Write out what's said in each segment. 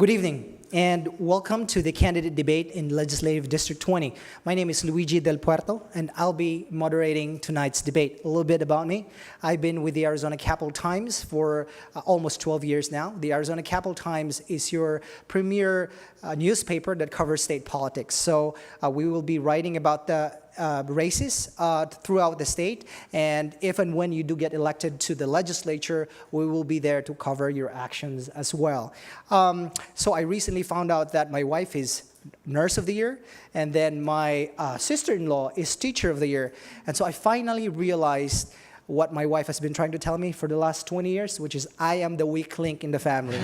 Good evening, and welcome to the candidate debate in Legislative District 20. My name is Luigi Del Puerto, and I'll be moderating tonight's debate. A little bit about me. I've been with the Arizona Capital Times for almost 12 years now. The Arizona Capital Times is your premier newspaper that covers state politics. So we will be writing about the races throughout the state, and if and when you do get elected to the legislature, we will be there to cover your actions as well. So I recently found out that my wife is Nurse of the Year, and then my sister-in-law is Teacher of the Year, and so I finally realized what my wife has been trying to tell me for the last 20 years, which is I am the weak link in the family.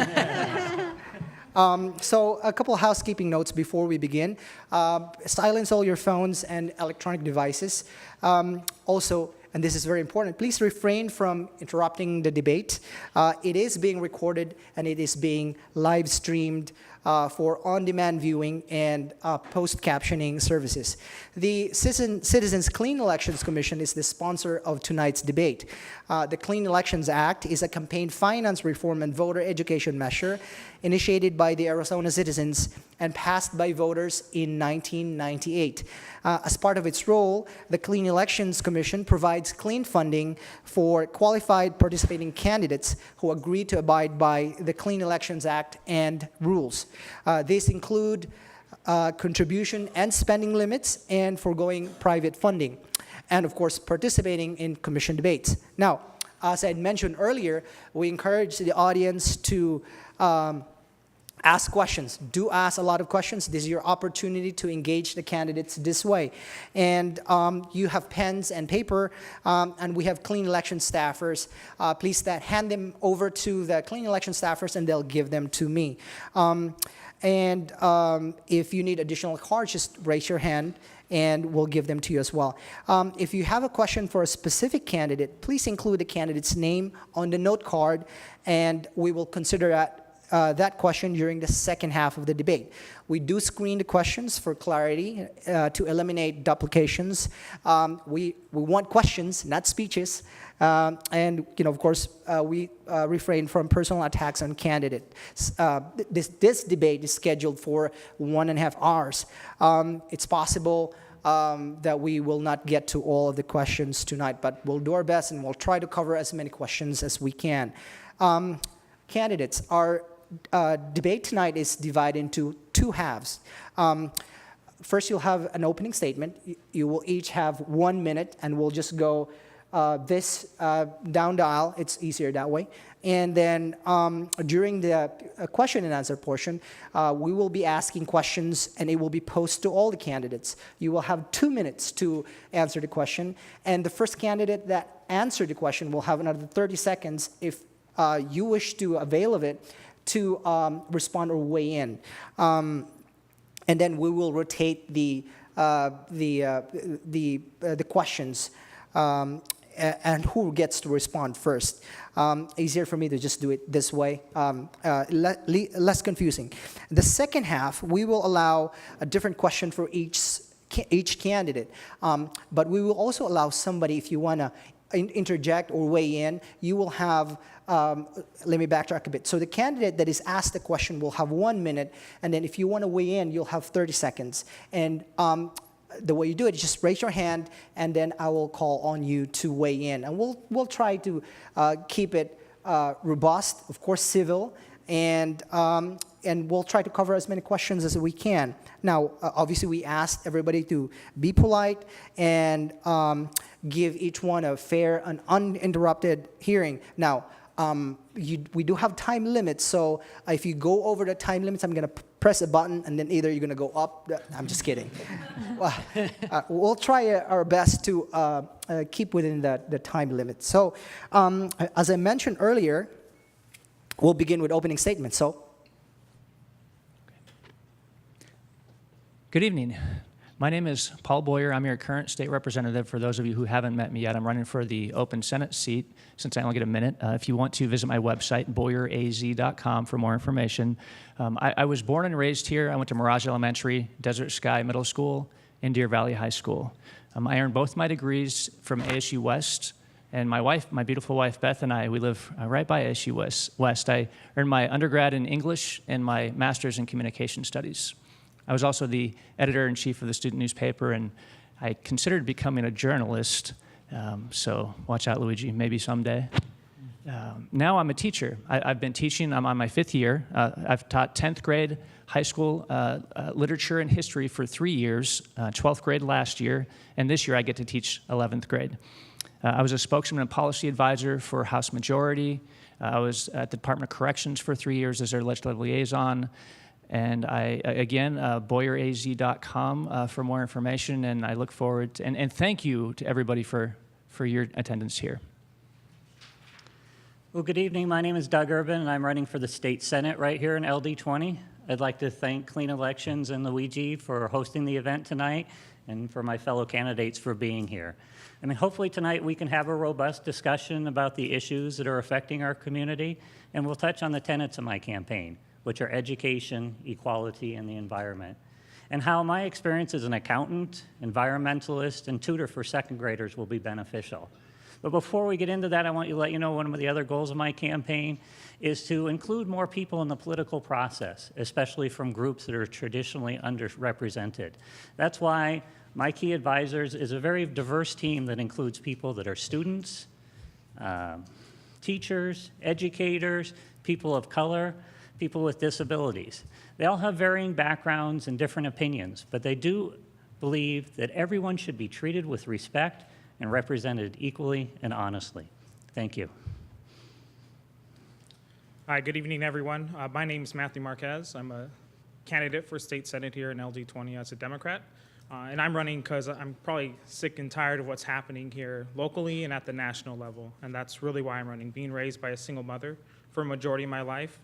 So a couple of housekeeping notes before we begin. Silence all your phones and electronic devices. Also, and this is very important, please refrain from interrupting the debate. It is being recorded and it is being live streamed for on-demand viewing and post-captioning services. The Citizens Clean Elections Commission is the sponsor of tonight's debate. The Clean Elections Act is a campaign finance reform and voter education measure initiated by the Arizona citizens and passed by voters in 1998. As part of its role, the Clean Elections Commission provides clean funding for qualified participating candidates who agree to abide by the Clean Elections Act and rules. These include contribution and spending limits and foregoing private funding, and of course participating in commission debates. Now, as I had mentioned earlier, we encourage the audience to ask questions. Do ask a lot of questions. This is your opportunity to engage the candidates this way. And you have pens and paper, and we have clean election staffers. Please hand them over to the clean election staffers, and they'll give them to me. If you need additional cards, just raise your hand, and we'll give them to you as well. If you have a question for a specific candidate, please include the candidate's name on the note card, and we will consider that question during the second half of the debate. We do screen the questions for clarity to eliminate duplications. We want questions, not speeches. And of course, we refrain from personal attacks on candidates. This debate is scheduled for 1.5 hours. It's possible that we will not get to all of the questions tonight, but we'll do our best and we'll try to cover as many questions as we can. Candidates, our debate tonight is divided into two halves. First, you'll have an opening statement. You will each have 1 minute, and we'll just go down the aisle. It's easier that way. And then during the question and answer portion, we will be asking questions, and it will be posed to all the candidates. You will have 2 minutes to answer the question, and the first candidate that answered the question will have another 30 seconds if you wish to avail of it to respond or weigh in. And then we will rotate the questions and who gets to respond first. Easier for me to just do it this way, less confusing. The second half, we will allow a different question for each candidate, but we will also allow somebody, if you want to interject or weigh in, you will have, let me backtrack a bit. So the candidate that is asked the question will have 1 minute, and then if you want to weigh in, you'll have 30 seconds. And the way you do it is just raise your hand, and then I will call on you to weigh in. And we'll try to keep it robust, of course civil, and we'll try to cover as many questions as we can. Now, obviously, we asked everybody to be polite and give each one a fair and uninterrupted hearing. Now, we do have time limits, so if you go over the time limits, I'm going to press a button, and then either you're going to go up. I'm just kidding. We'll try our best to keep within the time limit. So, as I mentioned earlier, we'll begin with opening statements. So, good evening. My name is Paul Boyer. I'm your current state representative. For those of you who haven't met me yet, I'm running for the open Senate seat since I only get a minute. If you want to, visit my website, boyeraz.com, for more information. I was born and raised here. I went to Mirage Elementary, Desert Sky Middle School, and Deer Valley High School. I earned both my degrees from ASU West And my wife, my beautiful wife, Beth, and I, we live right by SU West. I earned my undergrad in English and my master's in communication studies. I was also the editor-in-chief of the student newspaper, and I considered becoming a journalist. So watch out, Luigi, maybe someday. Now I'm a teacher. I've been teaching. I'm on my 5th year. I've taught 10th grade high school literature and history for 3 years, 12th grade last year, and this year I get to teach 11th grade. I was a spokesman and policy advisor for House Majority. I was at the Department of Corrections for 3 years as their legislative liaison. And again, BoyerAZ.com for more information, and I look forward to, and thank you to everybody for your attendance here. Well, good evening. My name is Doug Urban, and I'm running for the State Senate right here in LD20. I'd like to thank Clean Elections and Luigi for hosting the event tonight, and for my fellow candidates for being here. I mean, hopefully tonight we can have a robust discussion about the issues that are affecting our community, and we'll touch on the tenets of my campaign, which are education, equality, and the environment, and how my experience as an accountant, environmentalist, and tutor for 2nd graders will be beneficial. But before we get into that, I want to let you know one of the other goals of my campaign is to include more people in the political process, especially from groups that are traditionally underrepresented. That's why my key advisors is a very diverse team that includes people that are students, teachers, educators, people of color, people with disabilities. They all have varying backgrounds and different opinions, but they do believe that everyone should be treated with respect and represented equally and honestly. Thank you. Hi, good evening, everyone. My name is Matthew Marquez. I'm a candidate for State Senate here in LD20 as a Democrat. And I'm running because I'm probably sick and tired of what's happening here locally and at the national level. And that's really why I'm running. Being raised by a single mother for a majority of my life,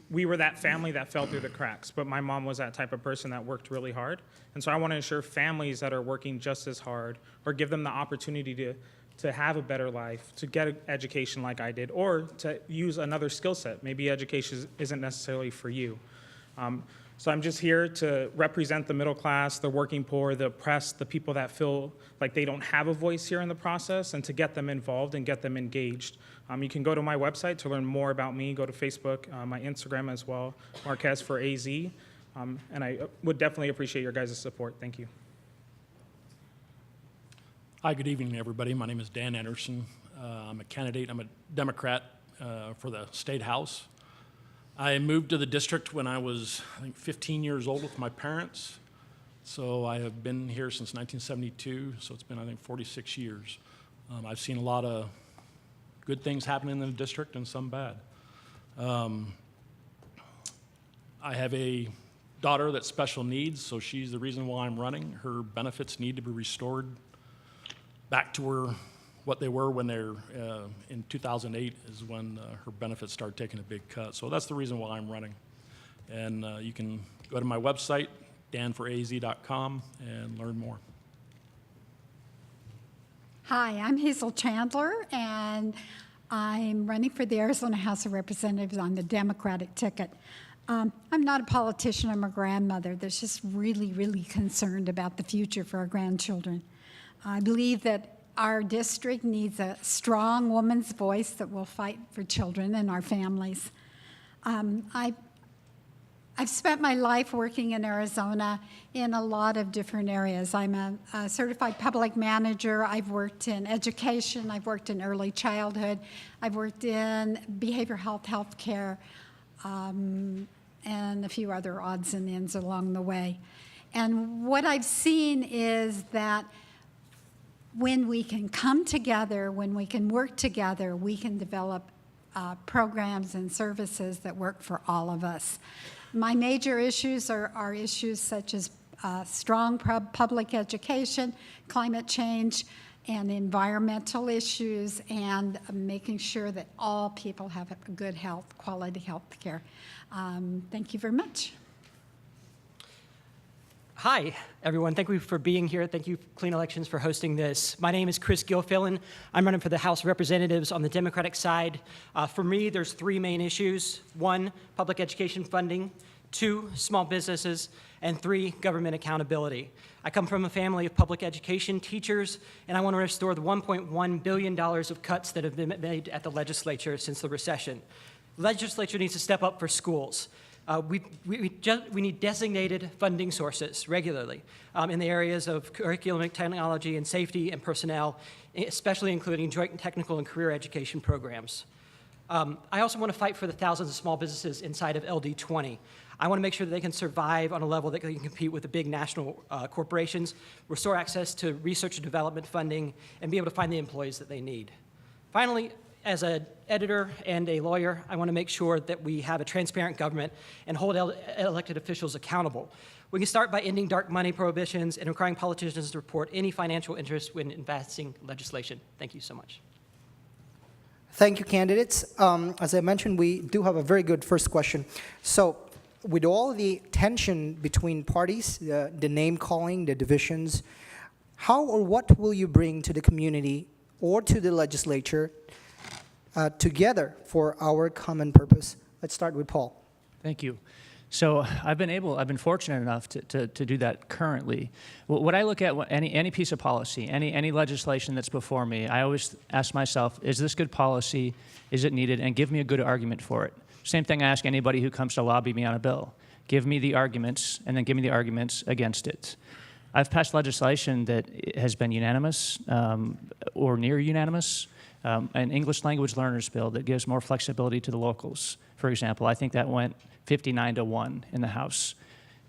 we were that family that fell through the cracks, but my mom was that type of person that worked really hard. And so I want to ensure families that are working just as hard, or give them the opportunity to have a better life, to get an education like I did, or to use another skill set. Maybe education isn't necessarily for you. So I'm just here to represent the middle class, the working poor, the oppressed, the people that feel like they don't have a voice here in the process, and to get them involved and get them engaged. You can go to my website to learn more about me. Go to Facebook, my Instagram as well, Marquez for AZ. And I would definitely appreciate your guys' support. Thank you. Hi, good evening, everybody. My name is Dan Anderson. I'm a candidate. I'm a Democrat for the State House. I moved to the district when I was, I think, 15 years old with my parents. So I have been here since 1972, so it's been, I think, 46 years. I've seen a lot of good things happening in the district and some bad. I have a daughter that's special needs, so she's the reason why I'm running. Her benefits need to be restored back to what they were when they're in 2008 is when her benefits started taking a big cut. So that's the reason why I'm running. And you can go to my website, danforaz.com, and learn more. Hi, I'm Hazel Chandler, and I'm running for the Arizona House of Representatives on the Democratic ticket. I'm not a politician, I'm a grandmother that's just really, really concerned about the future for our grandchildren. I believe that our district needs a strong woman's voice that will fight for children and our families. I've spent my life working in Arizona in a lot of different areas. I'm a certified public manager. I've worked in education. I've worked in early childhood. I've worked in behavioral health, healthcare, and a few other odds and ends along the way. And what I've seen is that when we can come together, when we can work together, we can develop programs and services that work for all of us. My major issues are issues such as strong public education, climate change, and environmental issues, and making sure that all people have a good health, quality health care. Thank you very much. Hi, everyone. Thank you for being here. Thank you, Clean Elections, for hosting this. My name is Chris Gilfillan. I'm running for the House of Representatives on the Democratic side. For me, there's three main issues. One, public education funding. 2, small businesses, and 3, government accountability. I come from a family of public education teachers, and I want to restore the $1.1 billion of cuts that have been made at the legislature since the recession. The legislature needs to step up for schools. We need designated funding sources regularly in the areas of curriculum, technology, and safety and personnel, especially including joint technical and career education programs. I also want to fight for the thousands of small businesses inside of LD20. I want to make sure that they can survive on a level that they can compete with the big national corporations, restore access to research and development funding, and be able to find the employees that they need. Finally, as an editor and a lawyer, I want to make sure that we have a transparent government and hold elected officials accountable. We can start by ending dark money prohibitions and requiring politicians to report any financial interest when advancing legislation. Thank you so much. Thank you, candidates. As I mentioned, we do have a very good first question. So, with all the tension between parties, the name calling, the divisions, how or what will you bring to the community or to the legislature together for our common purpose? Let's start with Paul. Thank you. So I've been fortunate enough to do that currently. What I look at, any piece of policy, any legislation that's before me, I always ask myself, is this good policy? Is it needed? And give me a good argument for it. Same thing I ask anybody who comes to lobby me on a bill. Give me the arguments, and then give me the arguments against it. I've passed legislation that has been unanimous or near unanimous. An English language learners bill that gives more flexibility to the locals. For example, I think that went 59-1 in the House,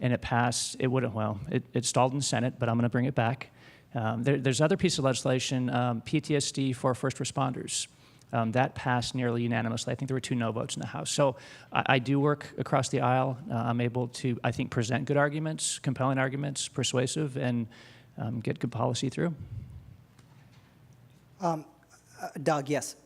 and it passed. It stalled in the Senate, but I'm going to bring it back. There's other piece of legislation, PTSD for first responders. That passed nearly unanimously. I think there were 2 no votes in the House. So I do work across the aisle. I'm able to, I think, present good arguments, compelling arguments, persuasive, and get good policy through. Doug, yes.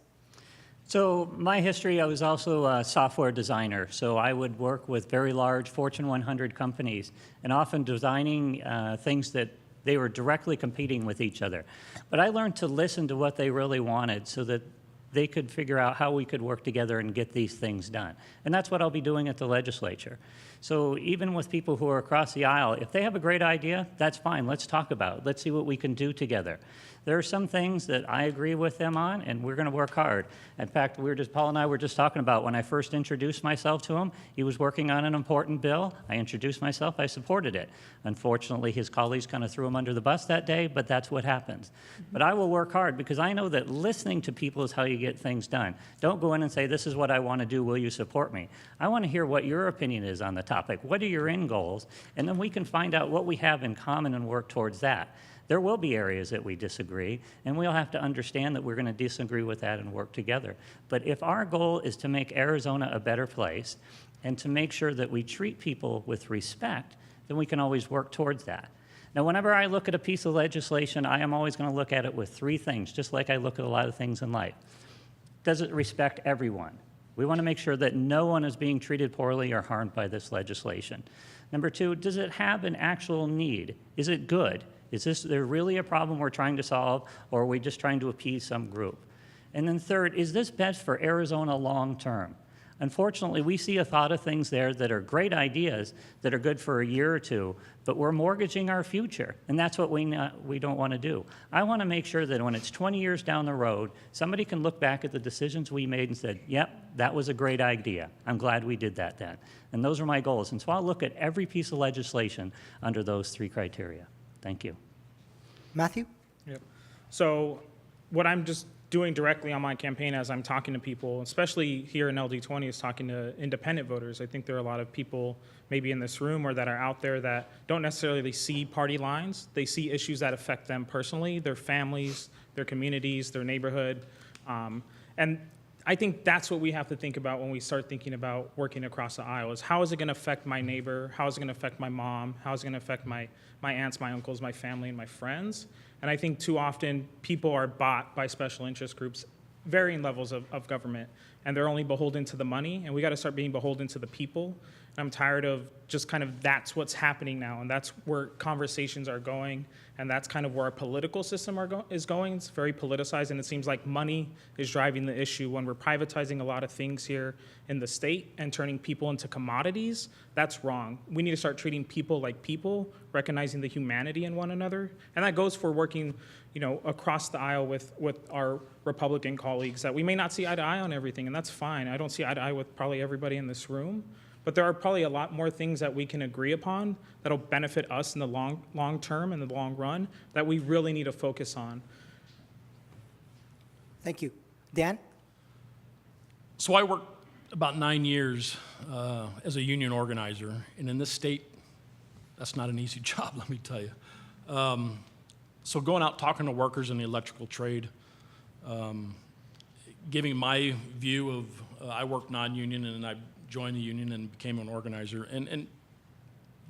So my history, I was also a software designer. So I would work with very large Fortune 100 companies and often designing things that they were directly competing with each other. But I learned to listen to what they really wanted so that they could figure out how we could work together and get these things done. And that's what I'll be doing at the legislature. So even with people who are across the aisle, if they have a great idea, that's fine. Let's talk about it. Let's see what we can do together. There are some things that I agree with them on, and we're going to work hard. In fact, Paul and I were just talking about when I first introduced myself to him, he was working on an important bill. I introduced myself. I supported it. Unfortunately, his colleagues kind of threw him under the bus that day, but that's what happens. But I will work hard because I know that listening to people is how you get things done. Don't go in and say, this is what I want to do. Will you support me? I want to hear what your opinion is on the topic. What are your end goals? And then we can find out what we have in common and work towards that. There will be areas that we disagree, and we'll have to understand that we're going to disagree with that and work together. But if our goal is to make Arizona a better place and to make sure that we treat people with respect, then we can always work towards that. Now, whenever I look at a piece of legislation, I am always going to look at it with 3 things, just like I look at a lot of things in life. Does it respect everyone? We want to make sure that no one is being treated poorly or harmed by this legislation. Number 2, does it have an actual need? Is it good? Is there really a problem we're trying to solve, or are we just trying to appease some group? And then 3rd, is this best for Arizona long term? Unfortunately, we see a lot of things there that are great ideas that are good for a year or 2, but we're mortgaging our future, and that's what we don't want to do. I want to make sure that when it's 20 years down the road, somebody can look back at the decisions we made and said, yep, that was a great idea. I'm glad we did that then. And those are my goals. And so I'll look at every piece of legislation under those 3 criteria. Thank you. Matthew? Yep. So what I'm just doing directly on my campaign as I'm talking to people, especially here in LD20, is talking to independent voters. I think there are a lot of people maybe in this room or that are out there that don't necessarily see party lines. They see issues that affect them personally, their families, their communities, their neighborhood. And I think that's what we have to think about when we start thinking about working across the aisle, is how is it going to affect my neighbor? How is it going to affect my mom? How is it going to affect my aunts, my uncles, my family, and my friends? And I think too often people are bought by special interest groups, varying levels of government, and they're only beholden to the money, and we got to start being beholden to the people. And I'm tired of just kind of that's what's happening now, and that's where conversations are going, and that's kind of where our political system is going. It's very politicized, and it seems like money is driving the issue. When we're privatizing a lot of things here in the state and turning people into commodities, that's wrong. We need to start treating people like people, recognizing the humanity in one another, and that goes for working, across the aisle with our Republican colleagues, that we may not see eye to eye on everything, and that's fine. I don't see eye to eye with probably everybody in this room, but there are probably a lot more things that we can agree upon that'll benefit us in the long term, in the long run, that we really need to focus on. Thank you. Dan? So I worked about 9 years as a union organizer, and in this state, that's not an easy job, let me tell you. So going out talking to workers in the electrical trade, giving my view of, I worked non-union and I joined the union and became an organizer, and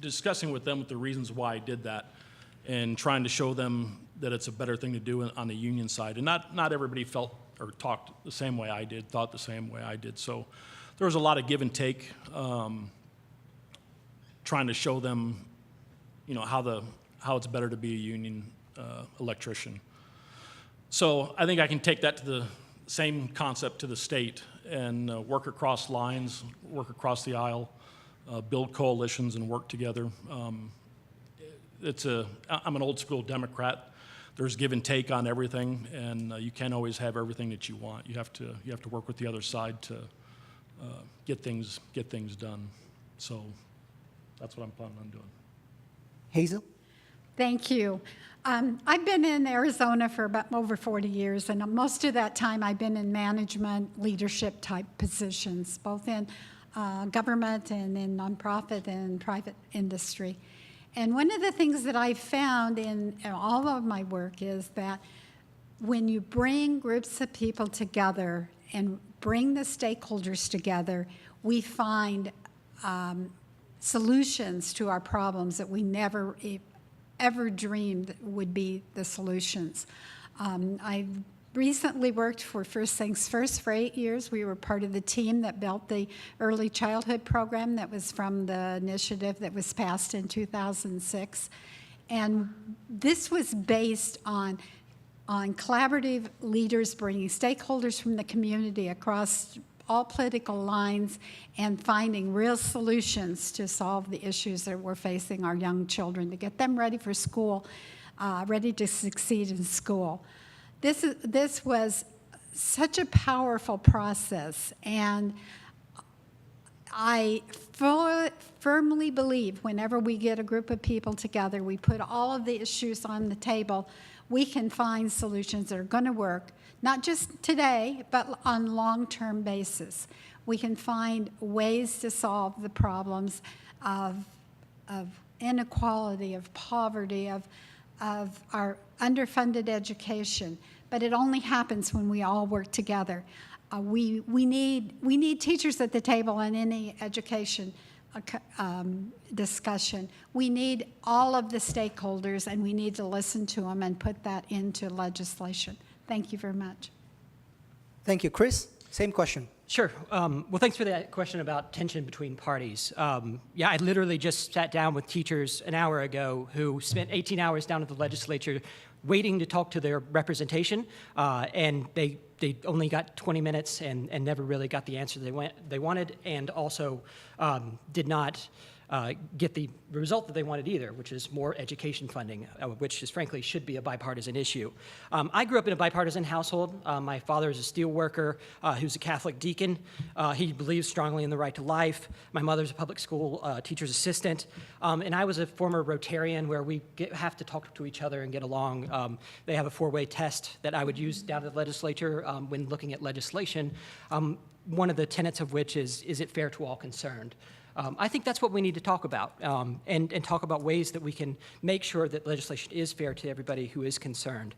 discussing with them the reasons why I did that, and trying to show them that it's a better thing to do on the union side. And not everybody felt or talked the same way I did, thought the same way I did. So there was a lot of give and take, trying to show them, how it's better to be a union electrician. So I think I can take that to the same concept to the state and work across lines, work across the aisle, build coalitions and work together. I'm an old school Democrat. There's give and take on everything, and you can't always have everything that you want. You have to work with the other side to get things done. So that's what I'm planning on doing. Hazel? Thank you. I've been in Arizona for about over 40 years, and most of that time I've been in management, leadership type positions, both in government and in nonprofit and private industry. And one of the things that I've found in all of my work is that when you bring groups of people together and bring the stakeholders together, we find solutions to our problems that we never ever dreamed would be the solutions. I've recently worked for First Things First for 8 years. We were part of the team that built the early childhood program that was from the initiative that was passed in 2006. And this was based on collaborative leaders bringing stakeholders from the community across all political lines and finding real solutions to solve the issues that we're facing our young children, to get them ready for school, ready to succeed in school. This was such a powerful process, and I firmly believe whenever we get a group of people together, we put all of the issues on the table, we can find solutions that are going to work, not just today, but on a long-term basis. We can find ways to solve the problems of inequality, of poverty, of our underfunded education. But it only happens when we all work together. We need teachers at the table in any education discussion. We need all of the stakeholders, and we need to listen to them and put that into legislation. Thank you very much. Thank you. Chris, same question. Sure. Well, thanks for that question about tension between parties. Yeah, I literally just sat down with teachers an hour ago who spent 18 hours down at the legislature waiting to talk to their representation, and they only got 20 minutes and never really got the answer they wanted, and also did not get the result that they wanted either, which is more education funding, which is frankly should be a bipartisan issue. I grew up in a bipartisan household. My father is a steel worker who's a Catholic deacon. He believes strongly in the right to life. My mother's a public school teacher's assistant. And I was a former Rotarian where we have to talk to each other and get along. They have a four-way test that I would use down at the legislature when looking at legislation. One of the tenets of which is it fair to all concerned? I think that's what we need to talk about, and talk about ways that we can make sure that legislation is fair to everybody who is concerned.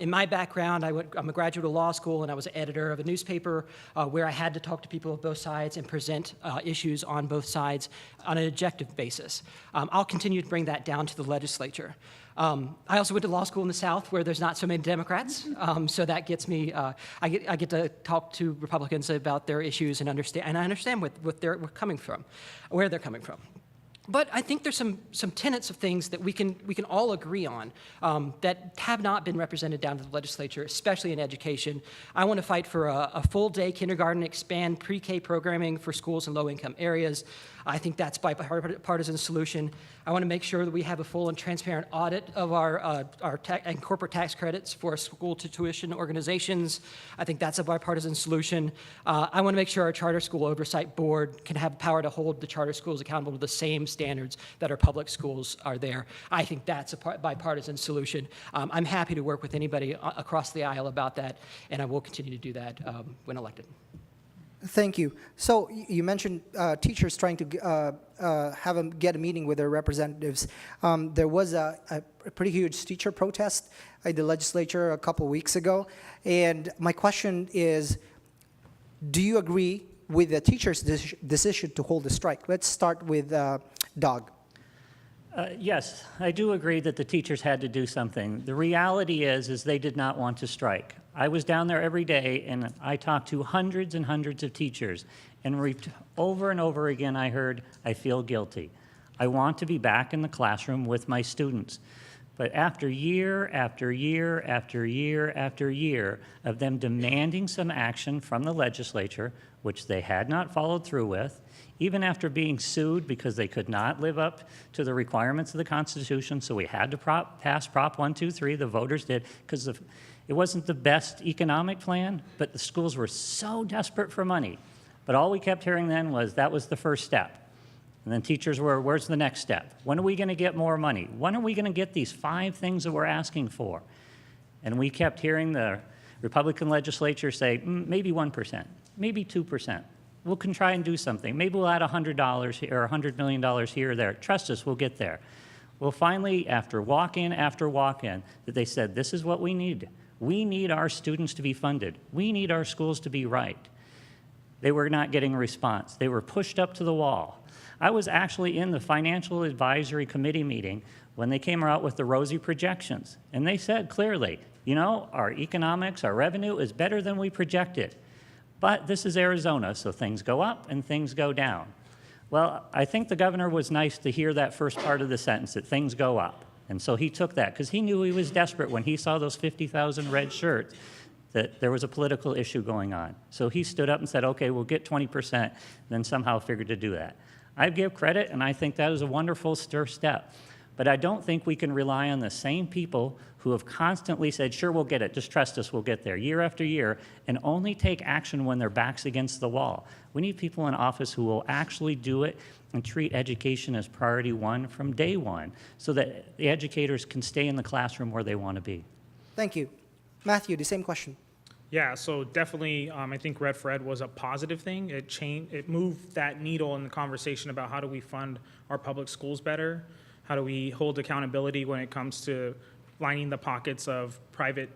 In my background, I'm a graduate of law school, and I was an editor of a newspaper where I had to talk to people of both sides and present issues on both sides on an objective basis. I'll continue to bring that down to the legislature. I also went to law school in the South where there's not so many Democrats, so that gets me, I get to talk to Republicans about their issues and I understand what they're coming from, where they're coming from. But I think there's some tenets of things that we can all agree on that have not been represented down to the legislature, especially in education. I want to fight for a full-day kindergarten, expand pre-K programming for schools in low-income areas. I think that's a bipartisan solution. I want to make sure that we have a full and transparent audit of our and corporate tax credits for school to tuition organizations. I think that's a bipartisan solution. I want to make sure our charter school oversight board can have power to hold the charter schools accountable to the same standards that our public schools are there. I think that's a bipartisan solution. I'm happy to work with anybody across the aisle about that, and I will continue to do that when elected. Thank you. So you mentioned teachers trying to get a meeting with their representatives. There was a pretty huge teacher protest in the legislature a couple weeks ago. And my question is, do you agree with the teachers' decision to hold a strike? Let's start with Doug. Yes, I do agree that the teachers had to do something. The reality is they did not want to strike. I was down there every day, and I talked to hundreds and hundreds of teachers, and over and over again I heard, I feel guilty. I want to be back in the classroom with my students. But after year after year after year after year of them demanding some action from the legislature, which they had not followed through with, even after being sued because they could not live up to the requirements of the Constitution, so we had to pass Prop 123, the voters did, because it wasn't the best economic plan, but the schools were so desperate for money. But all we kept hearing then was that was the first step. And then teachers were, where's the next step? When are we going to get more money? When are we going to get these 5 things that we're asking for? And we kept hearing the Republican legislature say, maybe 1%, maybe 2%. We can try and do something. Maybe we'll add $100 here or $100 million here or there. Trust us, we'll get there. Well, finally, after walk-in after walk-in, that they said, this is what we need. We need our students to be funded. We need our schools to be right. They were not getting a response. They were pushed up to the wall. I was actually in the Financial Advisory Committee meeting when they came out with the rosy projections. And they said clearly, you know, our economics, our revenue is better than we projected. But this is Arizona, so things go up and things go down. Well, I think the governor was nice to hear that first part of the sentence, that things go up. And so he took that, because he knew he was desperate when he saw those 50,000 red shirts, that there was a political issue going on. So he stood up and said, okay, we'll get 20%, and then somehow figured to do that. I give credit, and I think that is a wonderful step. But I don't think we can rely on the same people who have constantly said, sure, we'll get it, just trust us, we'll get there, year after year, and only take action when their back's against the wall. We need people in office who will actually do it and treat education as priority 1 from day 1, so that the educators can stay in the classroom where they want to be. Thank you. Matthew, the same question. Yeah, so definitely, I think Red for Ed was a positive thing. It moved that needle in the conversation about how do we fund our public schools better, how do we hold accountability when it comes to lining the pockets of private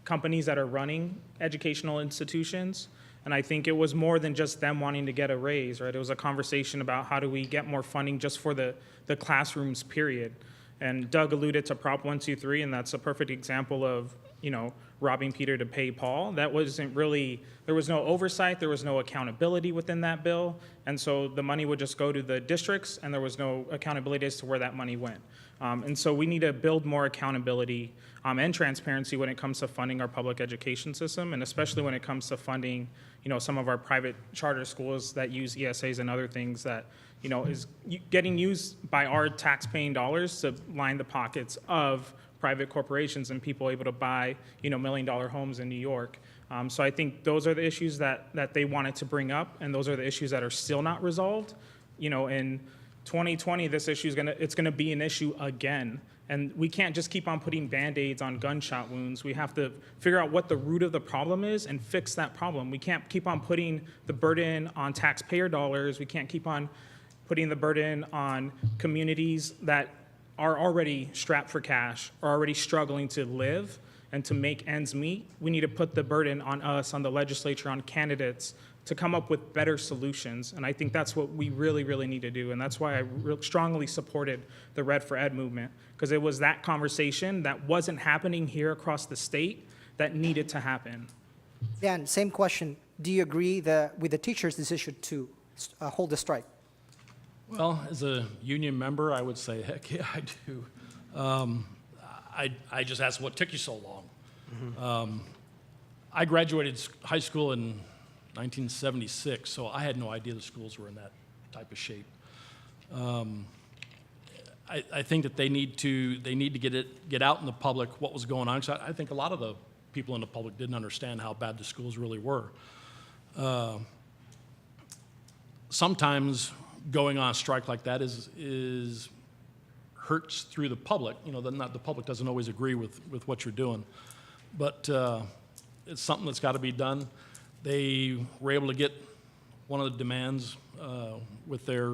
companies that are running educational institutions. And I think it was more than just them wanting to get a raise, right? It was a conversation about how do we get more funding just for the classrooms, period. And Doug alluded to Prop 123, and that's a perfect example of, you know, robbing Peter to pay Paul. That wasn't really, there was no oversight, there was no accountability within that bill, and so the money would just go to the districts, and there was no accountability as to where that money went. And so we need to build more accountability and transparency when it comes to funding our public education system, and especially when it comes to funding, you know, some of our private charter schools that use ESAs and other things that, you know, is getting used by our tax-paying dollars to line the pockets of private corporations and people able to buy, you know, $1 million homes in New York. So I think those are the issues that they wanted to bring up, and those are the issues that are still not resolved. You know, in 2020, this issue is it's gonna be an issue again. And we can't just keep on putting Band-Aids on gunshot wounds. We have to figure out what the root of the problem is and fix that problem. We can't keep on putting the burden on taxpayer dollars. We can't keep on putting the burden on communities that are already strapped for cash, are already struggling to live and to make ends meet. We need to put the burden on us, on the legislature, on candidates to come up with better solutions. And I think that's what we really, really need to do. And that's why I strongly supported the Red for Ed movement, because it was that conversation that wasn't happening here across the state that needed to happen. Dan, same question. Do you agree with the teachers' decision to hold a strike? Well, as a union member, I would say, heck yeah, I do. I just asked what took you so long. I graduated high school in 1976, so I had no idea the schools were in that type of shape. I think that they need to get out in the public what was going on. 'Cause I think a lot of the people in the public didn't understand how bad the schools really were. Sometimes going on a strike like that is hurts through the public. You know, the public doesn't always agree with what you're doing, but it's something that's got to be done. They were able to get one of the demands with their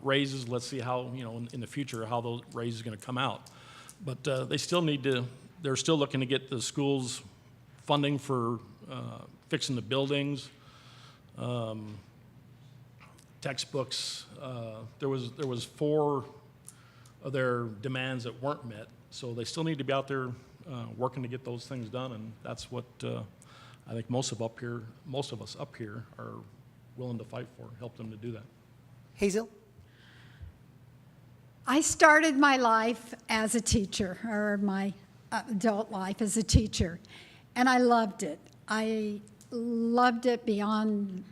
raises. Let's see how, you know, in the future, how those raises are going to come out. But they still need to, they're still looking to get the schools funding for fixing the buildings, textbooks. There was 4 of their demands that weren't met, so they still need to be out there working to get those things done, and that's what I think most of us up here are willing to fight for, help them to do that. Hazel? I started my life as a teacher, or my adult life as a teacher, and I loved it. I loved it beyond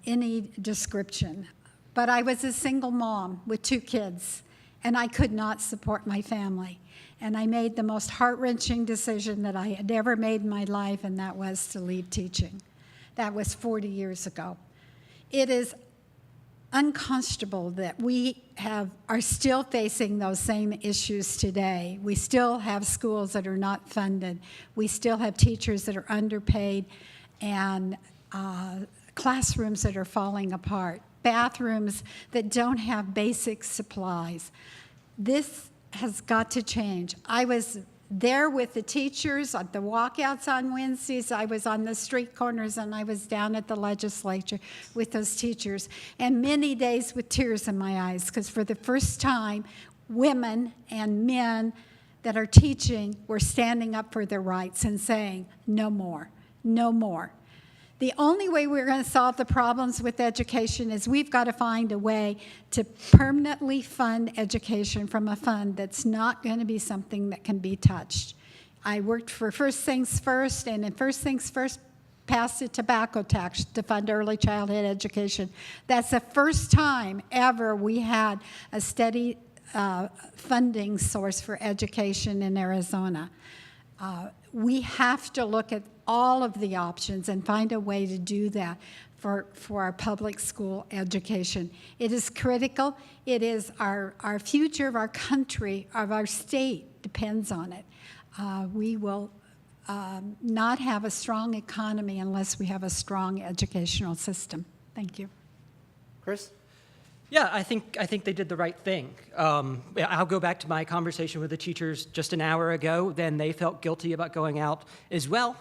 any description. But I was a single mom with 2 kids, and I could not support my family. And I made the most heart-wrenching decision that I had ever made in my life, and that was to leave teaching. That was 40 years ago. It is unconscionable that we are still facing those same issues today. We still have schools that are not funded. We still have teachers that are underpaid, and classrooms that are falling apart, bathrooms that don't have basic supplies. This has got to change. I was there with the teachers at the walkouts on Wednesdays. I was on the street corners, and I was down at the legislature with those teachers, and many days with tears in my eyes, because for the first time, women and men that are teaching were standing up for their rights and saying, no more, no more. The only way we're going to solve the problems with education is we've got to find a way to permanently fund education from a fund that's not going to be something that can be touched. I worked for First Things First, and in First Things First passed a tobacco tax to fund early childhood education. That's the first time ever we had a steady funding source for education in Arizona. We have to look at all of the options and find a way to do that for our public school education. It is critical. It is our future of our country, of our state, depends on it. We will not have a strong economy unless we have a strong educational system. Thank you. Chris? Yeah, I think they did the right thing. I'll go back to my conversation with the teachers just an hour ago. Then they felt guilty about going out as well.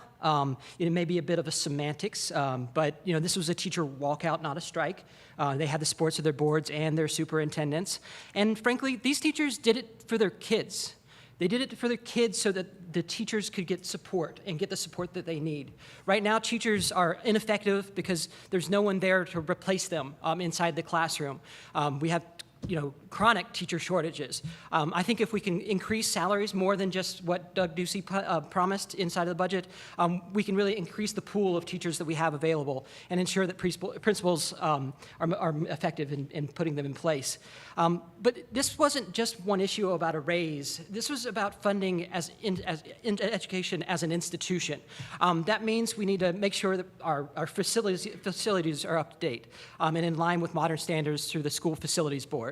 It may be a bit of a semantics, but this was a teacher walkout, not a strike. They had the supports of their boards and their superintendents. And frankly, these teachers did it for their kids. They did it for their kids so that the teachers could get support and get the support that they need. Right now, teachers are ineffective because there's no one there to replace them inside the classroom. We have chronic teacher shortages. I think if we can increase salaries more than just what Doug Ducey promised inside of the budget, we can really increase the pool of teachers that we have available and ensure that principals are effective in putting them in place. But this wasn't just one issue about a raise. This was about funding as education as an institution. That means we need to make sure that our facilities are up to date and in line with modern standards through the School Facilities Board.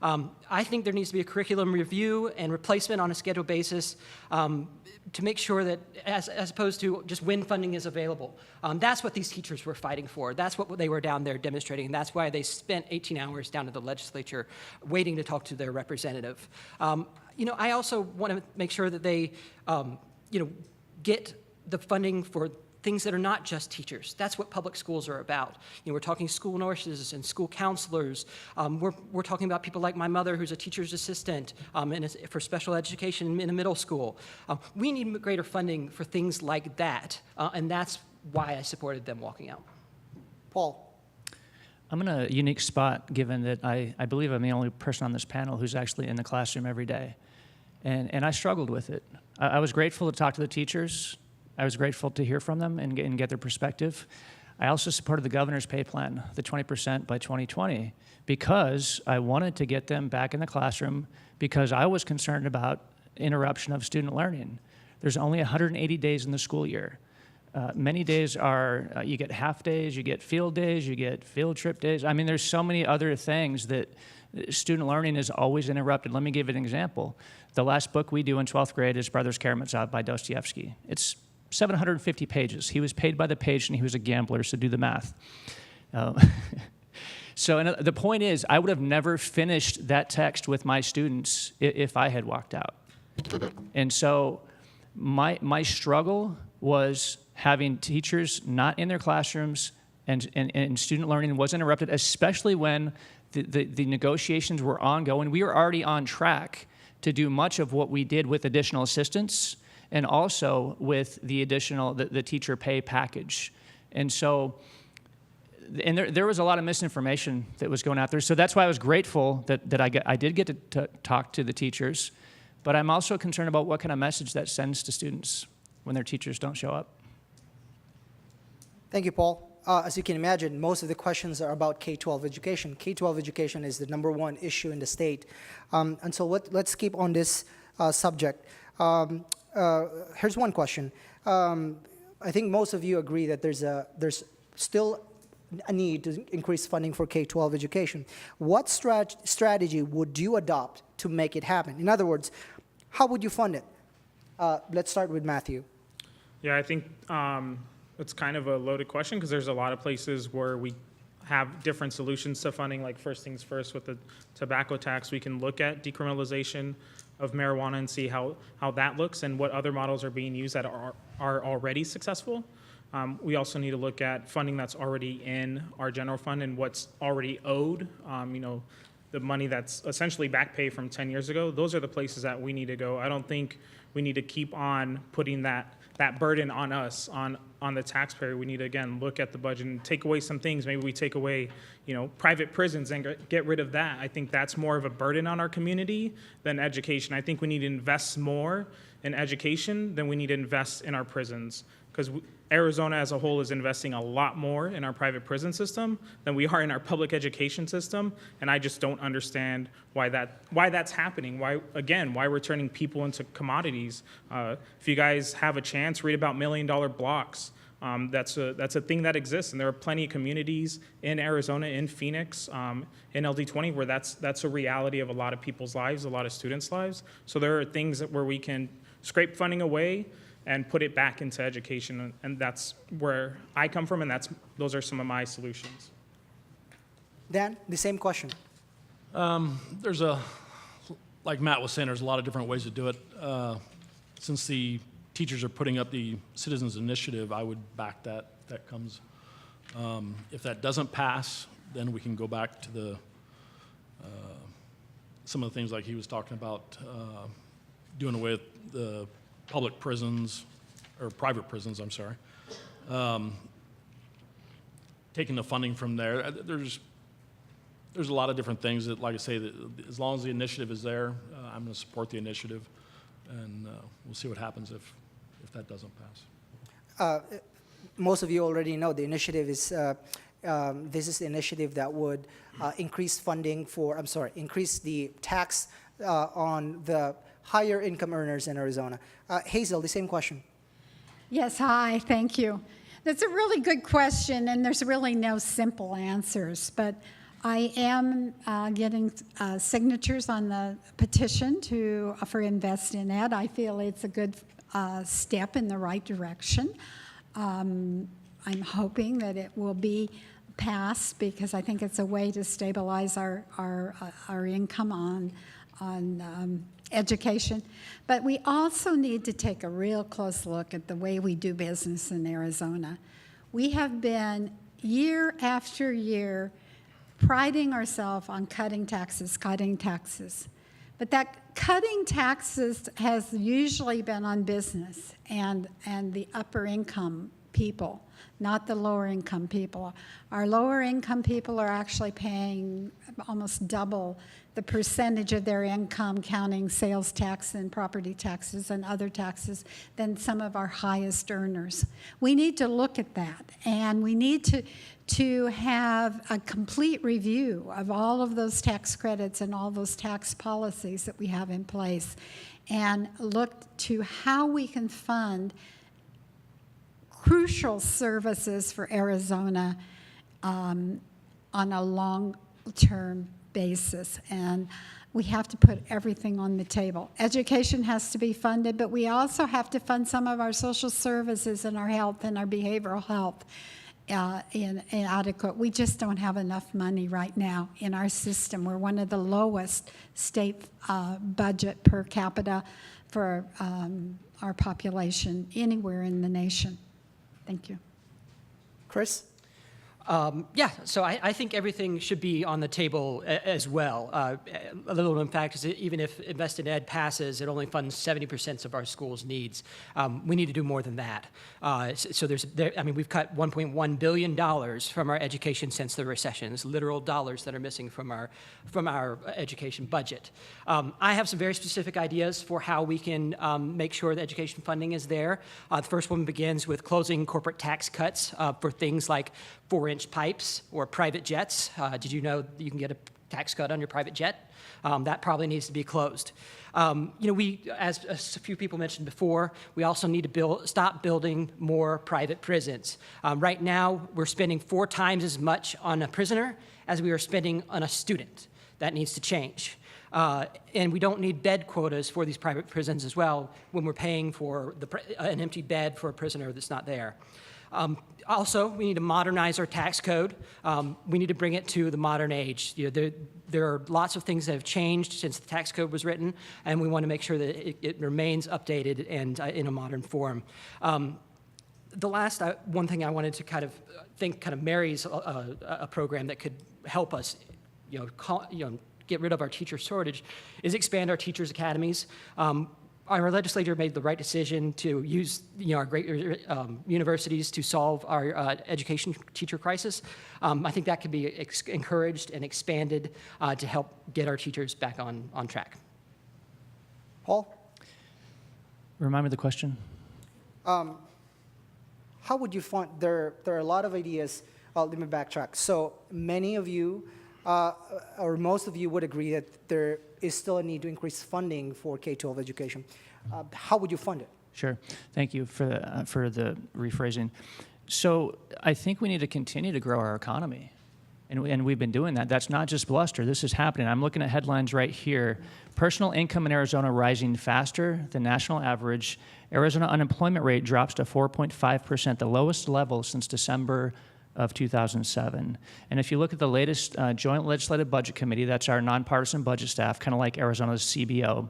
I think there needs to be a curriculum review and replacement on a scheduled basis to make sure that, as opposed to just when funding is available. That's what these teachers were fighting for. That's what they were down there demonstrating. And that's why they spent 18 hours down at the legislature waiting to talk to their representative. I also want to make sure that they, get the funding for things that are not just teachers. That's what public schools are about. We're talking school nurses and school counselors. We're talking about people like my mother, who's a teacher's assistant for special education in a middle school. We need greater funding for things like that, and that's why I supported them walking out. Paul? I'm in a unique spot given that I believe I'm the only person on this panel who's actually in the classroom every day. And I struggled with it. I was grateful to talk to the teachers. I was grateful to hear from them and get their perspective. I also supported the governor's pay plan, the 20% by 2020, because I wanted to get them back in the classroom because I was concerned about interruption of student learning. There's only 180 days in the school year. Many days are, you get half days, you get field days, you get field trip days. I mean, there's so many other things that student learning is always interrupted. Let me give you an example. The last book we do in 12th grade is Brothers Karamazov by Dostoevsky. It's 750 pages. He was paid by the page and he was a gambler, so do the math. So the point is, I would have never finished that text with my students if I had walked out. And so my struggle was having teachers not in their classrooms and student learning was interrupted, especially when the negotiations were ongoing. We were already on track to do much of what we did with additional assistance and also with the additional, the teacher pay package. And so, and there was a lot of misinformation that was going out there. So that's why I was grateful that I did get to talk to the teachers, but I'm also concerned about what kind of message that sends to students when their teachers don't show up. Thank you, Paul. As you can imagine, most of the questions are about K-12 education. K-12 education is the #1 issue in the state. And so let's keep on this subject. Here's one question. I think most of you agree that there's still a need to increase funding for K-12 education. What strategy would you adopt to make it happen? In other words, how would you fund it? Let's start with Matthew. Yeah, I think it's kind of a loaded question because there's a lot of places where we have different solutions to funding. Like first things first, with the tobacco tax, we can look at decriminalization of marijuana and see how that looks and what other models are being used that are already successful. We also need to look at funding that's already in our general fund and what's already owed. The money that's essentially back pay from 10 years ago. Those are the places that we need to go. I don't think we need to keep on putting that burden on us, on the taxpayer. We need to, again, look at the budget and take away some things. Maybe we take away, private prisons and get rid of that. I think that's more of a burden on our community than education. I think we need to invest more in education than we need to invest in our prisons, because Arizona as a whole is investing a lot more in our private prison system than we are in our public education system, and I just don't understand why that's happening. Why we're turning people into commodities. If you guys have a chance, read about $1 million blocks. That's a thing that exists, and there are plenty of communities in Arizona, in Phoenix, in LD20 where that's a reality of a lot of people's lives, a lot of students' lives. So there are things where we can scrape funding away and put it back into education, and that's where I come from, and those are some of my solutions. Dan, the same question. Like Matt was saying, there's a lot of different ways to do it. Since the teachers are putting up the Citizens Initiative, I would back that. That comes. If that doesn't pass, then we can go back to some of the things like he was talking about, doing away with the public prisons, or private prisons, I'm sorry. Taking the funding from there. There's a lot of different things that, like I say, that as long as the initiative is there, I'm going to support the initiative, and we'll see what happens if that doesn't pass. Most of you already know the initiative is, this is the initiative that would increase the tax on the higher income earners in Arizona. Hazel, the same question. Yes, hi, thank you. That's a really good question, and there's really no simple answers, but I am getting signatures on the petition for Invest in Ed. I feel it's a good step in the right direction. I'm hoping that it will be passed because I think it's a way to stabilize our income on education. But we also need to take a real close look at the way we do business in Arizona. We have been, year after year, priding ourselves on cutting taxes. But that cutting taxes has usually been on business and the upper income people, not the lower income people. Our lower income people are actually paying almost double the percentage of their income, counting sales tax and property taxes and other taxes, than some of our highest earners. We need to look at that, and we need to have a complete review of all of those tax credits and all those tax policies that we have in place, and look to how we can fund crucial services for Arizona on a long-term basis. And we have to put everything on the table. Education has to be funded, but we also have to fund some of our social services and our health and our behavioral health in adequate. We just don't have enough money right now in our system. We're one of the lowest state budget per capita for our population anywhere in the nation. Thank you. Chris? Yeah, so I think everything should be on the table as well. A little known fact is that even if Invest in Ed passes, it only funds 70% of our schools' needs. We need to do more than that. So we've cut $1.1 billion from our education since the recession. It's literal dollars that are missing from our education budget. I have some very specific ideas for how we can make sure that education funding is there. The first one begins with closing corporate tax cuts for things like 4-inch pipes or private jets. Did you know you can get a tax cut on your private jet? That probably needs to be closed. We, as a few people mentioned before, we also need to stop building more private prisons. Right now, we're spending 4 times as much on a prisoner as we are spending on a student. That needs to change. And we don't need bed quotas for these private prisons as well when we're paying for an empty bed for a prisoner that's not there. Also, we need to modernize our tax code. We need to bring it to the modern age. There are lots of things that have changed since the tax code was written, and we want to make sure that it remains updated and in a modern form. The last one thing I wanted to kind of marries a program that could help us, get rid of our teacher shortage, is expand our teachers' academies. Our legislature made the right decision to use our great universities to solve our education teacher crisis. I think that could be encouraged and expanded to help get our teachers back on track. Paul? Remind me of the question. How would you fund, there are a lot of ideas. Let me backtrack. So many of you, or most of you would agree that there is still a need to increase funding for K-12 education. How would you fund it? Sure. Thank you for the rephrasing. So I think we need to continue to grow our economy. And we've been doing that. That's not just bluster. This is happening. I'm looking at headlines right here. Personal income in Arizona rising faster than national average. Arizona unemployment rate drops to 4.5%, the lowest level since December of 2007. And if you look at the latest Joint Legislative Budget Committee, that's our nonpartisan budget staff, kind of like Arizona's CBO,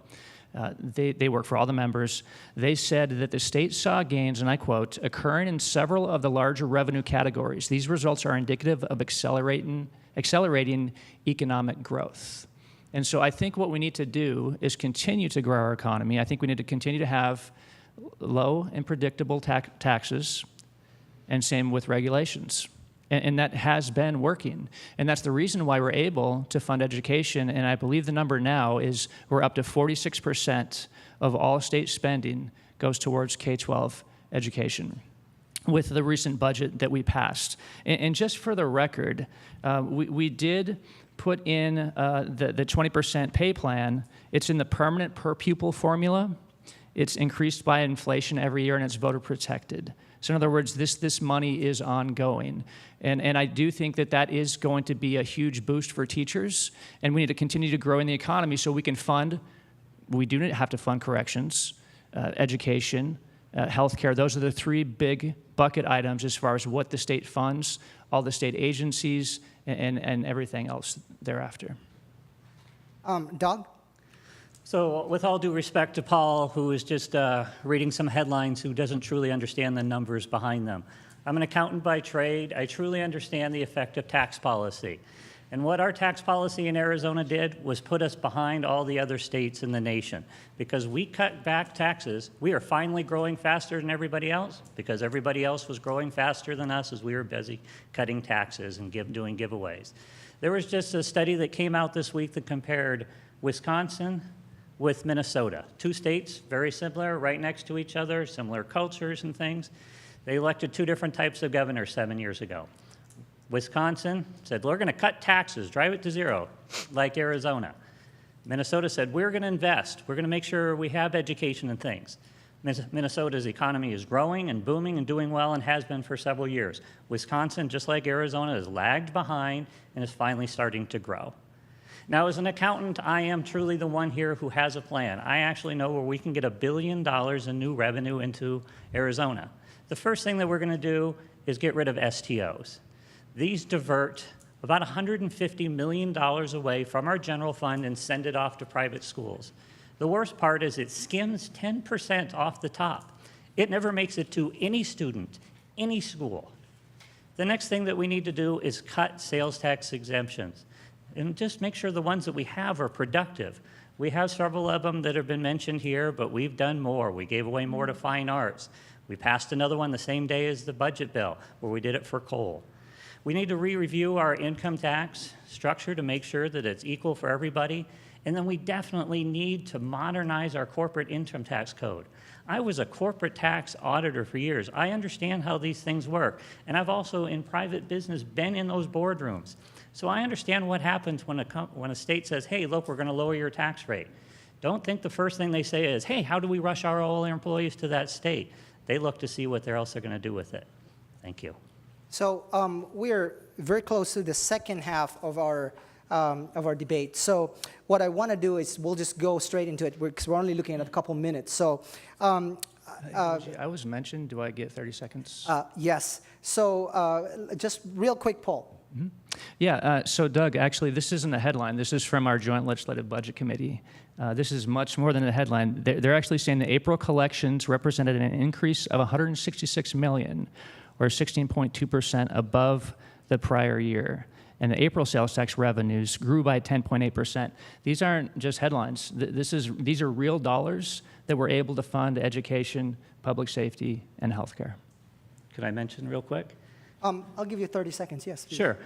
they work for all the members. They said that the state saw gains, and I quote, occurring in several of the larger revenue categories. These results are indicative of accelerating economic growth. And so I think what we need to do is continue to grow our economy. I think we need to continue to have low and predictable taxes, and same with regulations. And that has been working. And that's the reason why we're able to fund education. And I believe the number now is we're up to 46% of all state spending goes towards K-12 education with the recent budget that we passed. And just for the record, we did put in the 20% pay plan. It's in the permanent per pupil formula. It's increased by inflation every year, and it's voter protected. So in other words, this money is ongoing. And I do think that is going to be a huge boost for teachers, and we need to continue to grow in the economy so we can fund, we do have to fund corrections, education, healthcare. Those are the 3 big bucket items as far as what the state funds, all the state agencies, and everything else thereafter. Doug? So with all due respect to Paul, who is just reading some headlines, who doesn't truly understand the numbers behind them. I'm an accountant by trade. I truly understand the effect of tax policy. And what our tax policy in Arizona did was put us behind all the other states in the nation. Because we cut back taxes, we are finally growing faster than everybody else, because everybody else was growing faster than us as we were busy cutting taxes and doing giveaways. There was just a study that came out this week that compared Wisconsin with Minnesota. Two states, very similar, right next to each other, similar cultures and things. They elected two different types of governors 7 years ago. Wisconsin said, we're going to cut taxes, drive it to zero, like Arizona. Minnesota said, we're going to invest. We're going to make sure we have education and things. Minnesota's economy is growing and booming and doing well and has been for several years. Wisconsin, just like Arizona, has lagged behind and is finally starting to grow. Now, as an accountant, I am truly the one here who has a plan. I actually know where we can get $1 billion in new revenue into Arizona. The first thing that we're going to do is get rid of STOs. These divert about $150 million away from our general fund and send it off to private schools. The worst part is it skims 10% off the top. It never makes it to any student, any school. The next thing that we need to do is cut sales tax exemptions and just make sure the ones that we have are productive. We have several of them that have been mentioned here, but we've done more. We gave away more to fine arts. We passed another one the same day as the budget bill, where we did it for coal. We need to re-review our income tax structure to make sure that it's equal for everybody. And then we definitely need to modernize our corporate income tax code. I was a corporate tax auditor for years. I understand how these things work. And I've also, in private business, been in those boardrooms. So I understand what happens when a state says, hey, look, we're going to lower your tax rate. Don't think the first thing they say is, hey, how do we rush all our employees to that state? They look to see what else they're going to do with it. Thank you. So we're very close to the second half of our debate. So what I want to do is we'll just go straight into it because we're only looking at a couple minutes. So I was mentioned. Do I get 30 seconds? yes. So just real quick, Paul. Yeah, so Doug, actually, this isn't a headline. This is from our Joint Legislative Budget Committee. This is much more than a headline. They're actually saying the April collections represented an increase of $166 million, or 16.2% above the prior year. And the April sales tax revenues grew by 10.8%. These aren't just headlines. These are real dollars that we're able to fund education, public safety, and healthcare. Could I mention real quick? I'll give you 30 seconds, yes. Please. Sure.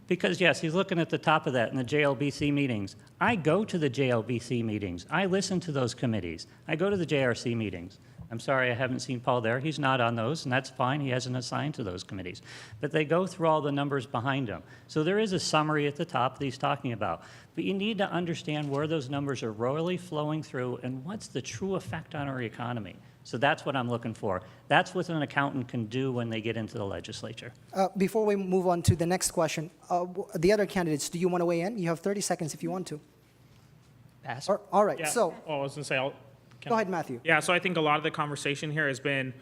Because, yes, he's looking at the top of that in the JLBC meetings. I go to the JLBC meetings. I listen to those committees. I go to the JRC meetings. I'm sorry I haven't seen Paul there. He's not on those, and that's fine. He hasn't assigned to those committees. But they go through all the numbers behind him. So there is a summary at the top that he's talking about. But you need to understand where those numbers are royally flowing through and what's the true effect on our economy. So that's what I'm looking for. That's what an accountant can do when they get into the legislature. Before we move on to the next question, the other candidates, do you want to weigh in? You have 30 seconds if you want to. Pass. All right, Yeah. so Oh, I was going to say, go ahead, Matthew. Yeah, so I think a lot of the conversation here has been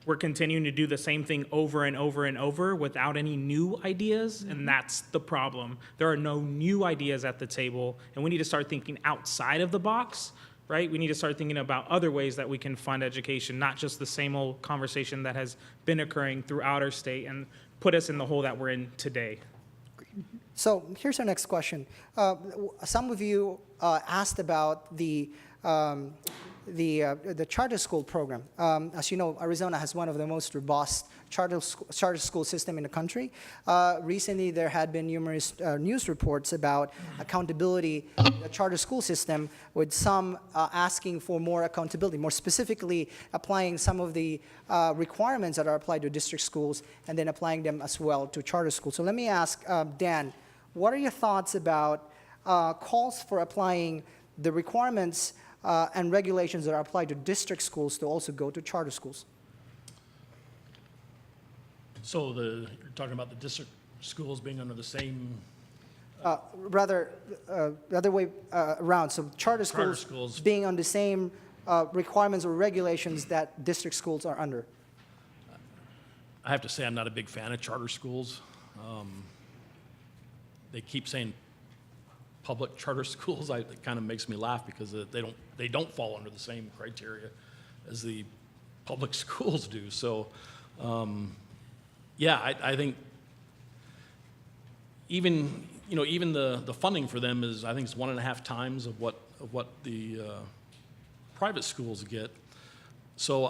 we're continuing to do the same thing over and over and over without any new ideas, and that's the problem. There are no new ideas at the table, and we need to start thinking outside of the box, right? We need to start thinking about other ways that we can fund education, not just the same old conversation that has been occurring throughout our state and put us in the hole that we're in today. So here's our next question. Some of you asked about the charter school program. As you know, Arizona has one of the most robust charter school system in the country. Recently, there had been numerous news reports about accountability in the charter school system, with some asking for more accountability, more specifically applying some of the requirements that are applied to district schools and then applying them as well to charter schools. So let me ask Dan, what are your thoughts about calls for applying the requirements and regulations that are applied to district schools to also go to charter schools? So you're talking about the district schools being under the same, Rather, the other way around. So charter schools, schools. being on the same requirements or regulations that district schools are under. I have to say I'm not a big fan of charter schools. They keep saying public charter schools. It kind of makes me laugh because they don't fall under the same criteria as the public schools do. So, yeah, I think even even the funding for them is, I think it's 1.5 times of what the private schools get. So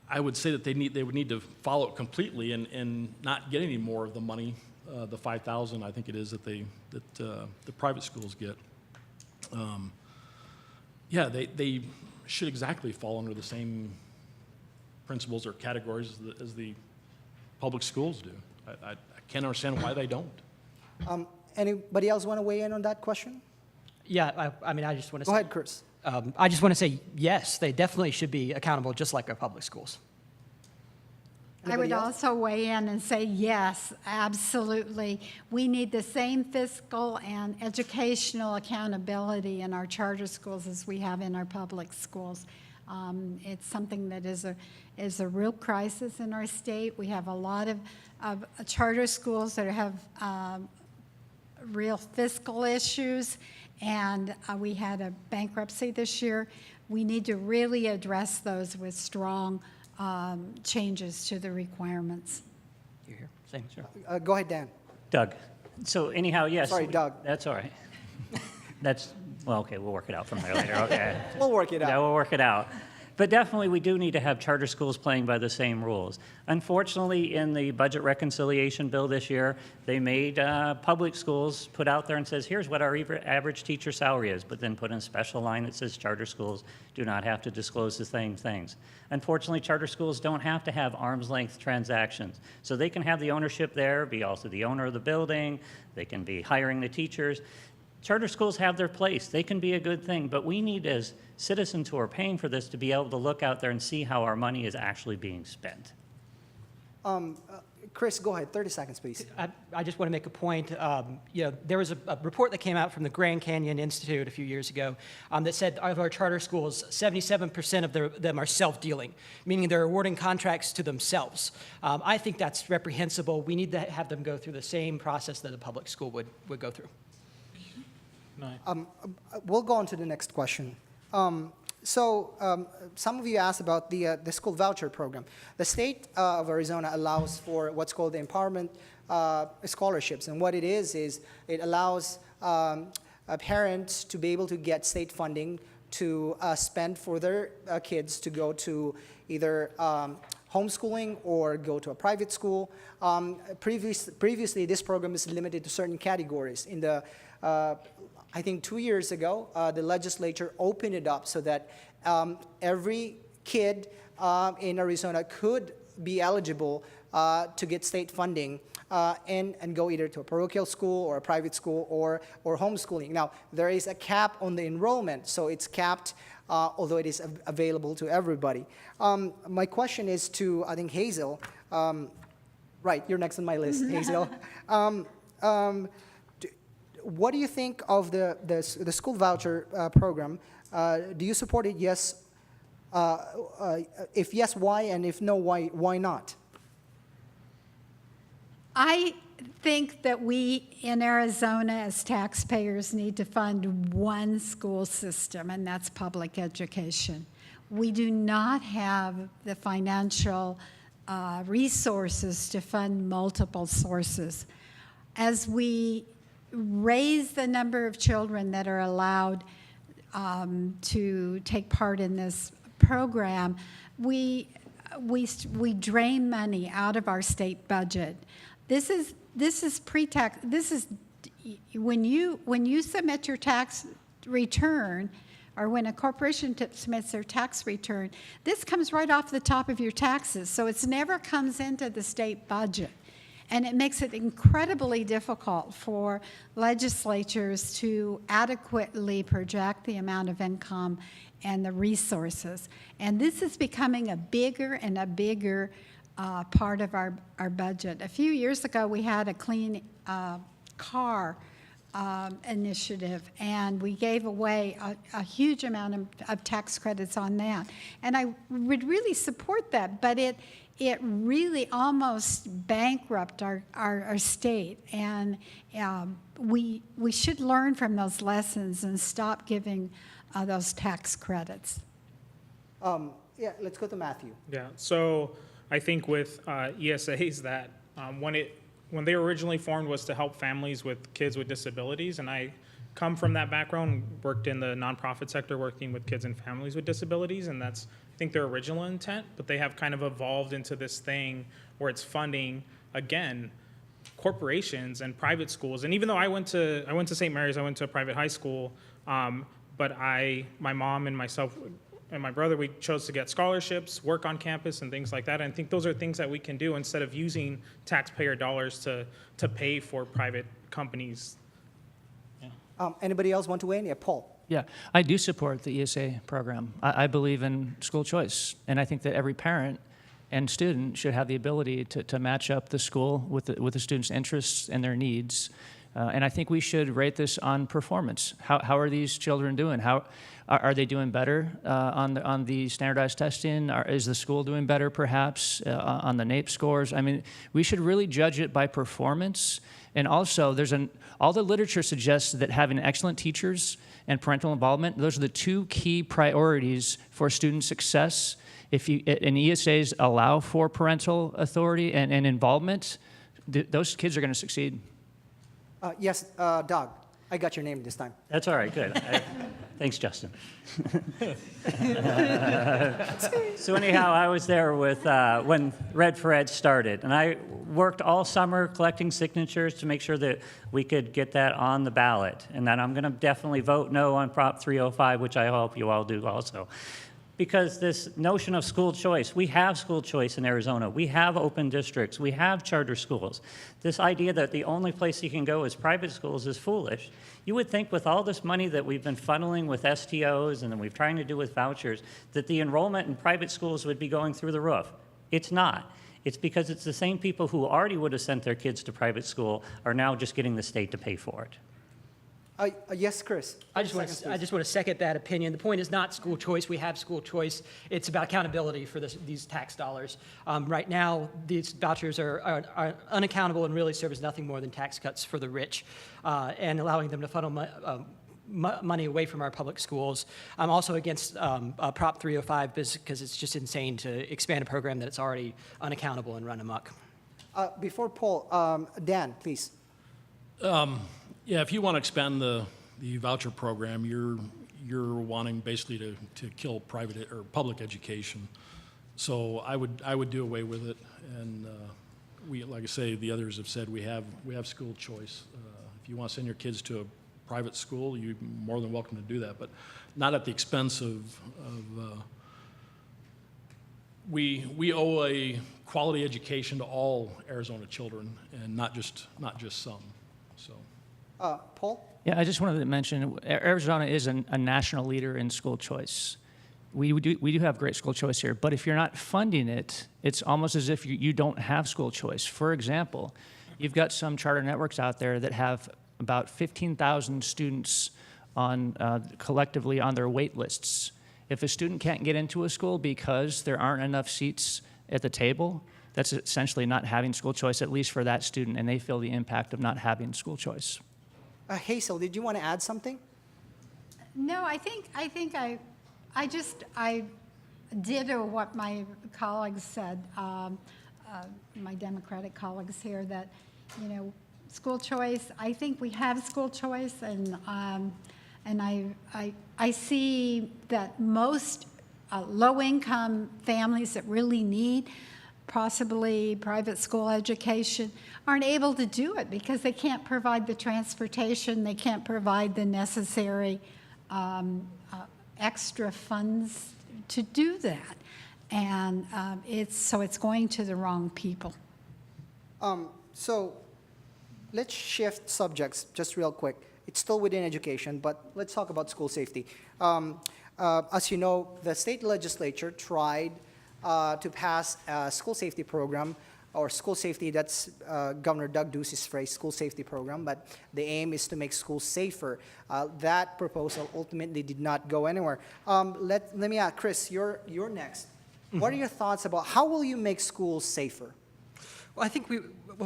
I would say that they would need to follow it completely and not get any more of the money, the $5,000 I think it is that the private schools get. Yeah, they should exactly fall under the same principles or categories as the public schools do. I can't understand why they don't. Anybody else want to weigh in on that question? Yeah, I mean, I just want to Go say, ahead, Chris. I just want to say, yes, they definitely should be accountable just like our public schools. I Anybody would else? also weigh in and say, yes, absolutely. We need the same fiscal and educational accountability in our charter schools as we have in our public schools. It's something that is a real crisis in our state. We have a lot of charter schools that have real fiscal issues, and we had a bankruptcy this year. We need to really address those with strong changes to the requirements. You're here. Same, sure. Go ahead, Dan. Doug, so anyhow, yes. Sorry, Doug. That's all right. Well, okay, we'll work it out from there later, okay. We'll work it out. Yeah, we'll work it out. But definitely, we do need to have charter schools playing by the same rules. Unfortunately, in the budget reconciliation bill this year, they made public schools put out there and says, here's what our average teacher salary is, but then put in a special line that says charter schools do not have to disclose the same things. Unfortunately, charter schools don't have to have arm's length transactions. So they can have the ownership there, be also the owner of the building, they can be hiring the teachers. Charter schools have their place. They can be a good thing, but we need, as citizens who are paying for this, to be able to look out there and see how our money is actually being spent. Chris, go ahead. 30 seconds, please. I just want to make a point. There was a report that came out from the Grand Canyon Institute a few years ago that said of our charter schools, 77% of them are self-dealing, meaning they're awarding contracts to themselves. I think that's reprehensible. We need to have them go through the same process that a public school would go through. We'll go on to the next question. Some of you asked about the school voucher program. The state of Arizona allows for what's called the empowerment scholarships, and what it is it allows parents to be able to get state funding to spend for their kids to go to either homeschooling or go to a private school. Previously, this program is limited to certain categories. In the I think 2 years ago, the legislature opened it up so that every kid in Arizona could be eligible to get state funding and go either to a parochial school or a private school or homeschooling. Now, there is a cap on the enrollment, so it's capped, although it is available to everybody. My question is to, I think, Hazel. Right, you're next on my list, Hazel. What do you think of the school voucher program? Do you support it? Yes. If yes, why? And if no, why not? I think that we in Arizona as taxpayers need to fund one school system, and that's public education. We do not have the financial resources to fund multiple sources. As we raise the number of children that are allowed to take part in this program, we drain money out of our state budget. This is pre-tax. This is when you submit your tax return, or when a corporation submits their tax return. This comes right off the top of your taxes, so it never comes into the state budget. And it makes it incredibly difficult for legislatures to adequately project the amount of income and the resources. And this is becoming a bigger and a bigger part of our budget. A few years ago, we had a clean car initiative, and we gave away a huge amount of tax credits on that. And I would really support that, but it really almost bankrupted our state, and we should learn from those lessons and stop giving those tax credits. Yeah, let's go to Matthew. Yeah, so I think with ESAs that when it when they were originally formed was to help families with kids with disabilities, and I come from that background, worked in the nonprofit sector working with kids and families with disabilities, and that's, I think, their original intent, but they have kind of evolved into this thing where it's funding, again, corporations and private schools. And even though I went to St. Mary's, I went to a private high school, but my mom and myself and my brother, we chose to get scholarships, work on campus and things like that. And I think those are things that we can do instead of using taxpayer dollars to pay for private companies. Anybody else want to weigh in? Yeah, Paul. Yeah, I do support the ESA program. I believe in school choice, and I think that every parent and student should have the ability to match up the school with the student's interests and their needs. And I think we should rate this on performance. How are these children doing? How are they doing better on the standardized testing? Is the school doing better, perhaps, on the NAEP scores? I mean, we should really judge it by performance. And also, all the literature suggests that having excellent teachers and parental involvement, those are the two key priorities for student success. And ESAs allow for parental authority and involvement, those kids are going to succeed. Yes, Doug, I got your name this time. That's all right, good. Thanks, Justin. So anyhow, I was there with when Red for Ed started, and I worked all summer collecting signatures to make sure that we could get that on the ballot. And then I'm going to definitely vote no on Prop 305, which I hope you all do also. Because this notion of school choice, we have school choice in Arizona. We have open districts. We have charter schools. This idea that the only place you can go is private schools is foolish. You would think with all this money that we've been funneling with STOs and that we've trying to do with vouchers, that the enrollment in private schools would be going through the roof. It's not. It's because it's the same people who already would have sent their kids to private school are now just getting the state to pay for it. Yes, Chris. I just want to second that opinion. The point is not school choice. We have school choice. It's about accountability for these tax dollars. Right now, these vouchers are unaccountable and really serve as nothing more than tax cuts for the rich and allowing them to funnel money away from our public schools. I'm also against Prop 305 because it's just insane to expand a program that's already unaccountable and run amok. Before Paul, Dan, please. Yeah, if you want to expand the voucher program, you're wanting basically to kill private or public education. So I would do away with it. And we, like I say, the others have said we have school choice. If you want to send your kids to a private school, you're more than welcome to do that, but not at the expense of we owe a quality education to all Arizona children, and not just some. So. Paul? Yeah, I just wanted to mention, Arizona is a national leader in school choice. We do have great school choice here, but if you're not funding it, it's almost as if you don't have school choice. For example, you've got some charter networks out there that have about 15,000 students collectively on their wait lists. If a student can't get into a school because there aren't enough seats at the table, that's essentially not having school choice, at least for that student, and they feel the impact of not having school choice. Hazel, did you want to add something? No, I think I ditto what my colleagues said, my Democratic colleagues here, that, school choice, I think we have school choice, and I see that most low-income families that really need possibly private school education aren't able to do it because they can't provide the transportation, they can't provide the necessary extra funds to do that. And it's going to the wrong people. So let's shift subjects just real quick. It's still within education, but let's talk about school safety. As you know, the state legislature tried to pass a school safety program, or school safety, that's Governor Doug Ducey's phrase, school safety program, but the aim is to make schools safer. That proposal ultimately did not go anywhere. Let me ask, Chris, you're next. Mm-hmm. What are your thoughts about how will you make schools safer? Well, I think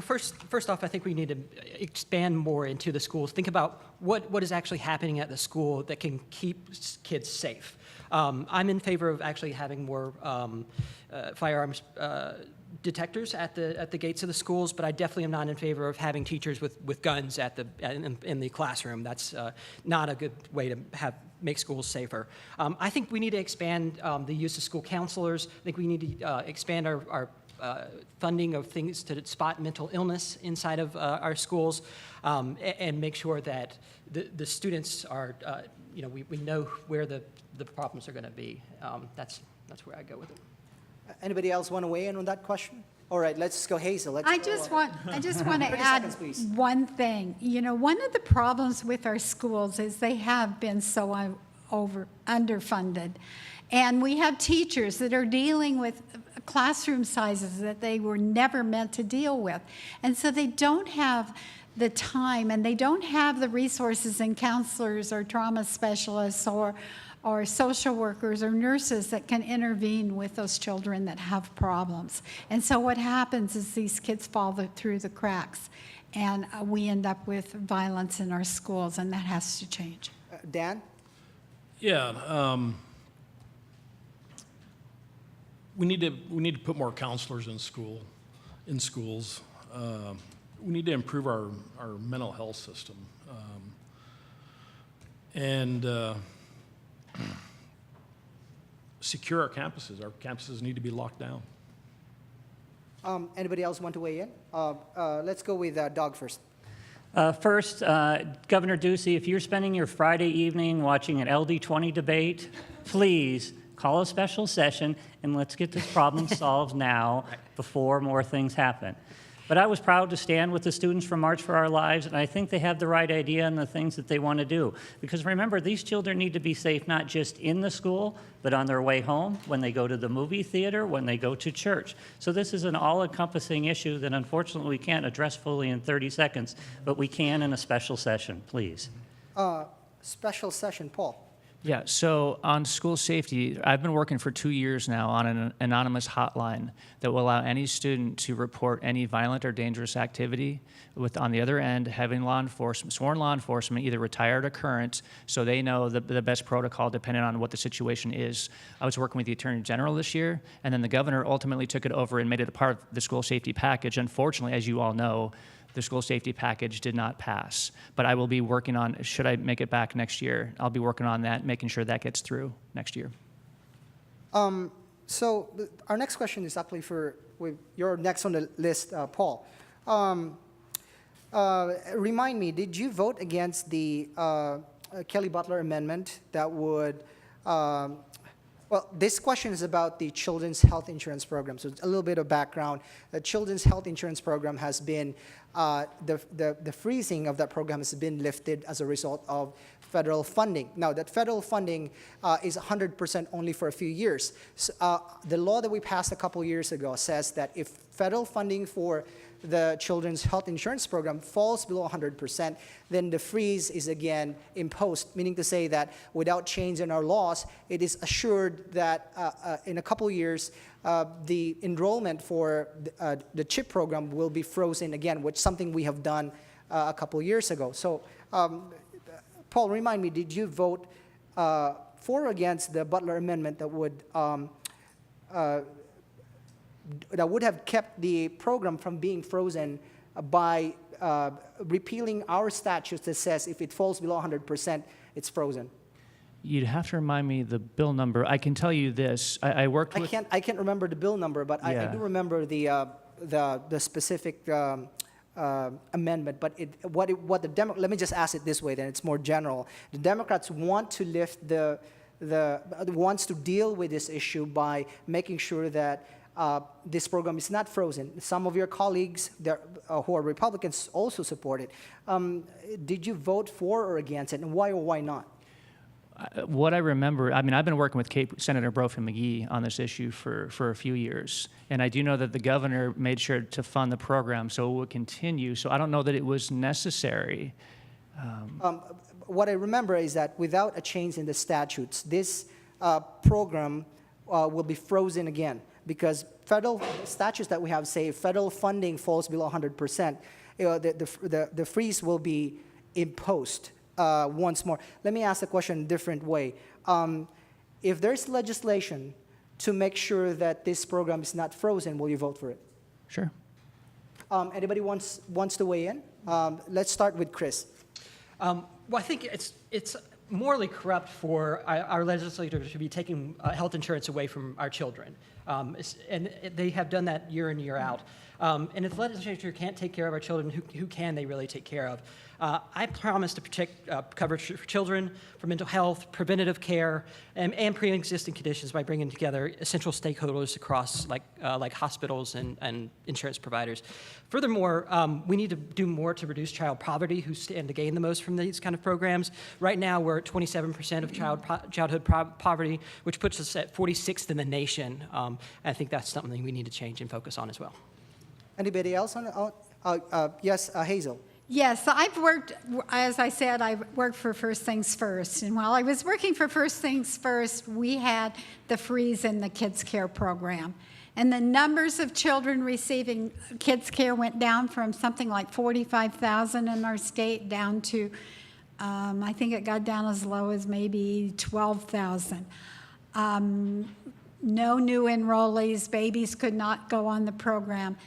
first off, I think we need to expand more into the schools. Think about what is actually happening at the school that can keep kids safe. I'm in favor of actually having more firearms detectors at the gates of the schools, but I definitely am not in favor of having teachers with guns in the classroom. That's not a good way to make schools safer. I think we need to expand the use of school counselors. I think we need to expand our funding of things to spot mental illness inside of our schools, and make sure that the students are, we know where the problems are going to be. That's where I go with it. Anybody else want to weigh in on that question? All right, let's go Hazel. I just want to 30 add seconds, please. one thing. One of the problems with our schools is they have been so underfunded. And we have teachers that are dealing with classroom sizes that they were never meant to deal with. And so they don't have the time, and they don't have the resources and counselors or trauma specialists or social workers or nurses that can intervene with those children that have problems. And so what happens is these kids fall through the cracks, and we end up with violence in our schools, and that has to change. Dan? Yeah, we need to put more counselors in schools. We need to improve our mental health system, and secure our campuses. Our campuses need to be locked down. Anybody else want to weigh in? Let's go with Doug first. First, Governor Ducey, if you're spending your Friday evening watching an LD20 debate, please call a special session and let's get this problem solved now before more things happen. But I was proud to stand with the students from March for Our Lives, and I think they have the right idea and the things that they want to do. Because remember, these children need to be safe not just in the school, but on their way home, when they go to the movie theater, when they go to church. So this is an all-encompassing issue that unfortunately we can't address fully in 30 seconds, but we can in a special session, please. Special session, Paul. Yeah, so on school safety, I've been working for 2 years now on an anonymous hotline that will allow any student to report any violent or dangerous activity with, on the other end, having sworn law enforcement, either retired or current, so they know the best protocol depending on what the situation is. I was working with the Attorney General this year, and then the governor ultimately took it over and made it a part of the school safety package. Unfortunately, as you all know, the school safety package did not pass. But I will be working on, should I make it back next year, I'll be working on that, making sure that gets through next year. So our next question is actually you're next on the list, Paul. Remind me, did you vote against the Kelly Butler amendment that would, well, this question is about the Children's Health Insurance Program. So a little bit of background. The Children's Health Insurance Program has been, the freezing of that program has been lifted as a result of federal funding. Now, that federal funding is 100% only for a few years. So, the law that we passed a couple years ago says that if federal funding for the Children's Health Insurance Program falls below 100%, then the freeze is again imposed, meaning to say that without change in our laws, it is assured that in a couple years, the enrollment for the CHIP program will be frozen again, which is something we have done a couple years ago. So, Paul, remind me, did you vote for or against the Butler amendment that would have kept the program from being frozen by repealing our statute that says if it falls below 100%, it's frozen? You'd have to remind me the bill number. I can tell you this. I worked with... I can't remember the bill number, but I do remember the specific amendment. But let me just ask it this way, then it's more general. The Democrats want to lift wants to deal with this issue by making sure that this program is not frozen. Some of your colleagues who are Republicans also support it. Did you vote for or against it, and why or why not? What I remember, I mean, I've been working with Senator Brophy McGee on this issue for a few years, and I do know that the governor made sure to fund the program, so it would continue. So I don't know that it was necessary. What I remember is that without a change in the statutes, this program will be frozen again, because federal statutes that we have say if federal funding falls below 100%, the freeze will be imposed. Once more. Let me ask the question a different way. If there's legislation to make sure that this program is not frozen, will you vote for it? Sure. Anybody wants to weigh in? Let's start with Chris. Well, I think it's morally corrupt for our legislature to be taking health insurance away from our children. And they have done that year in, year out. And if the legislature can't take care of our children, who can they really take care of? I promise to protect coverage for children, for mental health, preventative care, and pre-existing conditions by bringing together essential stakeholders across like hospitals and insurance providers. Furthermore, we need to do more to reduce child poverty, who stand to gain the most from these kind of programs. Right now, we're at 27% of childhood poverty, which puts us at 46th in the nation. And I think that's something we need to change and focus on as well. Anybody else yes, Hazel. Yes, I've worked, as I said, I worked for First Things First. And while I was working for First Things First, we had the freeze in the Kids Care program. And the numbers of children receiving kids care went down from something like 45,000 in our state down to, I think it got down as low as maybe 12,000. No new enrollees, babies could not go on the program.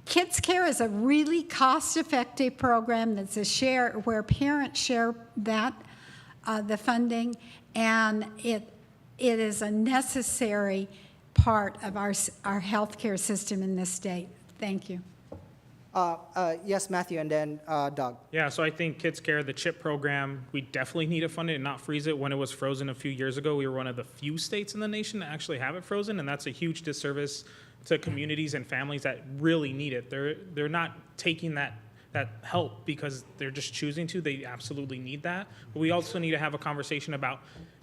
Kids Care is a really cost-effective program that's a share where parents share that, the funding, and it is a necessary part of our healthcare system in this state. Thank you. Yes, Matthew, and then Doug. Yeah, so I think Kids Care, the CHIP program, we definitely need to fund it and not freeze it. When it was frozen a few years ago, we were one of the few states in the nation to actually have it frozen, and that's a huge disservice to communities and families that really need it. They're not taking that help because they're just choosing to. They absolutely need that. But we also need to have a conversation about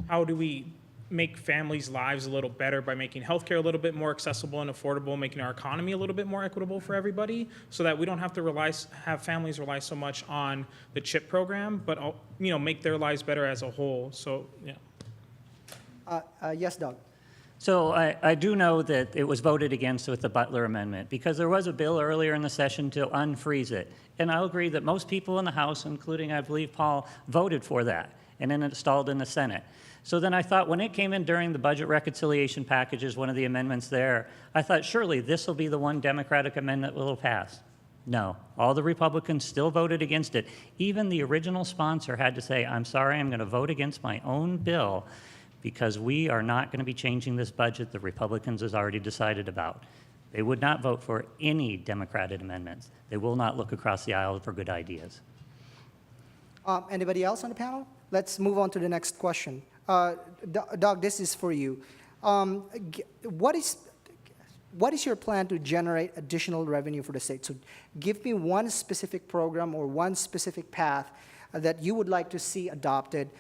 how do we make families' lives a little better by making healthcare a little bit more accessible and affordable, making our economy a little bit more equitable for everybody, so that we don't have to have families rely so much on the CHIP program, but make their lives better as a whole. So yeah. Yes, Doug. So I do know that it was voted against with the Butler Amendment because there was a bill earlier in the session to unfreeze it. And I'll agree that most people in the House, including I believe Paul, voted for that, and then it stalled in the Senate. So then I thought when it came in during the budget reconciliation packages, one of the amendments there, I thought surely this will be the one Democratic amendment that will pass. No, all the Republicans still voted against it. Even the original sponsor had to say, I'm sorry, I'm going to vote against my own bill because we are not going to be changing this budget the Republicans has already decided about. They would not vote for any Democratic amendments. They will not look across the aisle for good ideas. Anybody else on the panel? Let's move on to the next question. Doug, this is for you. What is your plan to generate additional revenue for the state? So give me one specific program or one specific path that you would like to see adopted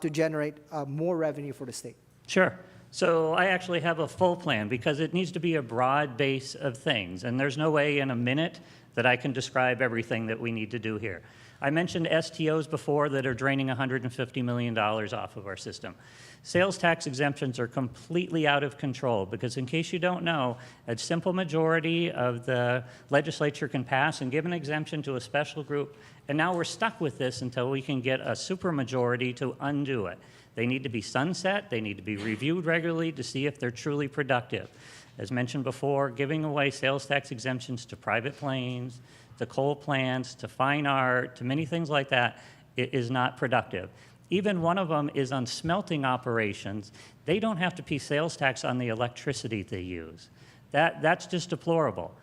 to generate more revenue for the state. Sure. So I actually have a full plan because it needs to be a broad base of things. And there's no way in a minute that I can describe everything that we need to do here. I mentioned STOs before that are draining $150 million off of our system. Sales tax exemptions are completely out of control because, in case you don't know, a simple majority of the legislature can pass and give an exemption to a special group, and now we're stuck with this until we can get a supermajority to undo it. They need to be sunset, they need to be reviewed regularly to see if they're truly productive. As mentioned before, giving away sales tax exemptions to private planes, to coal plants, to fine art, to many things like that, it is not productive. Even one of them is on smelting operations. They don't have to pay sales tax on the electricity they use. That's just deplorable.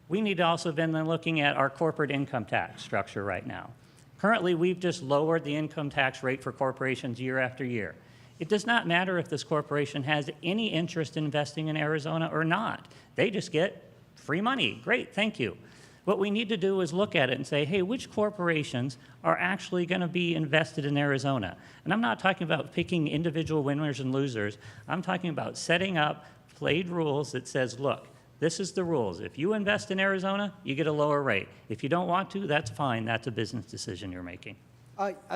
We need to also been looking at our corporate income tax structure right now. Currently, we've just lowered the income tax rate for corporations year after year. It does not matter if this corporation has any interest in investing in Arizona or not. They just get free money. Great, thank you. What we need to do is look at it and say, hey, which corporations are actually going to be invested in Arizona? And I'm not talking about picking individual winners and losers. I'm talking about setting up played rules that says, look, this is the rules. If you invest in Arizona, you get a lower rate. If you don't want to, that's fine. That's a business decision you're making.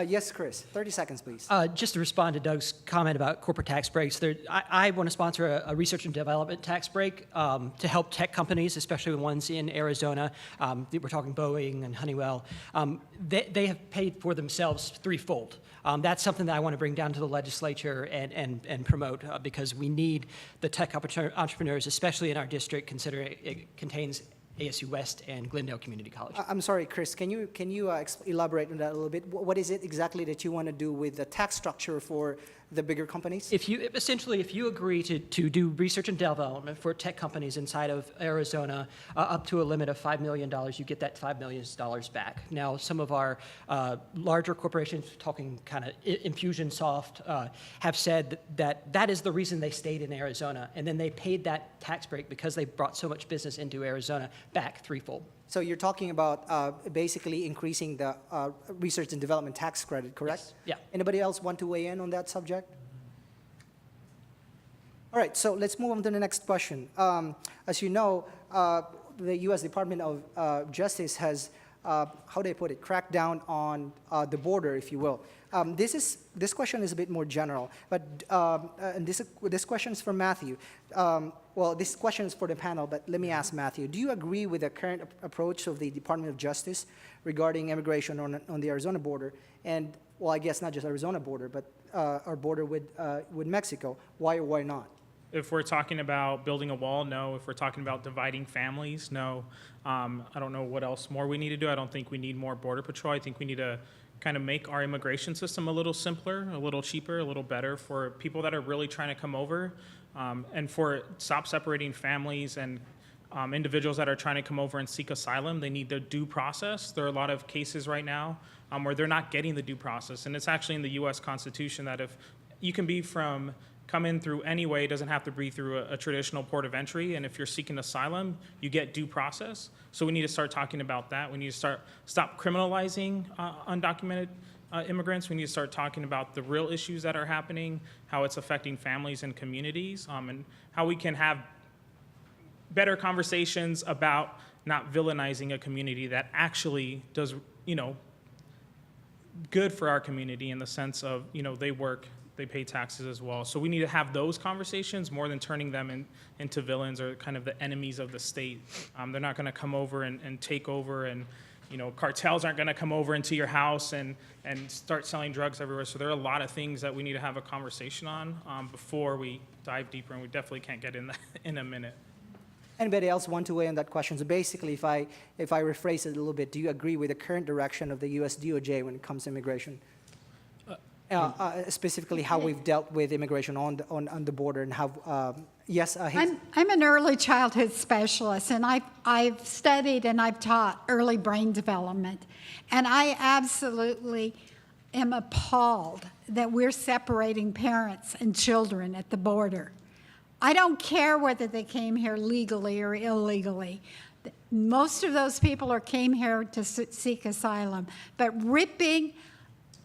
Yes, Chris, 30 seconds, please. Just to respond to Doug's comment about corporate tax breaks, I want to sponsor a research and development tax break to help tech companies, especially the ones in Arizona. We're talking Boeing and Honeywell. They have paid for themselves threefold. That's something that I want to bring down to the legislature and promote because we need the tech entrepreneurs, especially in our district, considering it contains ASU West and Glendale Community College. I'm sorry, Chris, can you elaborate on that a little bit? What is it exactly that you want to do with the tax structure for the bigger companies? If you agree to do research and development for tech companies inside of Arizona up to a limit of $5 million, you get that $5 million back. Now, some of our larger corporations, talking kind of Infusionsoft, have said that is the reason they stayed in Arizona, and then they paid that tax break because they brought so much business into Arizona back threefold. So you're talking about basically increasing the research and development tax credit, correct? Yes. Yeah. Anybody else want to weigh in on that subject? All right, so let's move on to the next question. As you know, the U.S. Department of Justice has, how do I put it, cracked down on the border, if you will. This question is a bit more general, but and this question is for Matthew. Well, this question is for the panel, but let me ask Matthew. Do you agree with the current approach of the Department of Justice regarding immigration on the Arizona border? And, well, I guess not just Arizona border, but our border with Mexico. Why or why not? If we're talking about building a wall, no. If we're talking about dividing families, no. I don't know what else more we need to do. I don't think we need more Border Patrol. I think we need to kind of make our immigration system a little simpler, a little cheaper, a little better for people that are really trying to come over, and for stop separating families and individuals that are trying to come over and seek asylum. They need the due process. There are a lot of cases right now where they're not getting the due process, and it's actually in the U.S. Constitution that if you can come in through any way, it doesn't have to be through a traditional port of entry, and if you're seeking asylum, you get due process. So we need to start talking about that. We need to stop criminalizing undocumented immigrants. We need to start talking about the real issues that are happening, how it's affecting families and communities, and how we can have better conversations about not villainizing a community that actually does, good for our community in the sense of, they work, they pay taxes as well. So we need to have those conversations more than turning them into villains or kind of the enemies of the state. They're not going to come over and take over, and cartels aren't going to come over into your house and start selling drugs everywhere. So there are a lot of things that we need to have a conversation on before we dive deeper, and we definitely can't get in that in a minute. Anybody else want to weigh in that question? So basically, if I rephrase it a little bit, do you agree with the current direction of the U.S. DOJ when it comes to immigration? Specifically how we've dealt with immigration on the border and how, yes, I'm an early childhood specialist, and I've studied and I've taught early brain development, and I absolutely am appalled that we're separating parents and children at the border. I don't care whether they came here legally or illegally. Most of those people came here to seek asylum, but ripping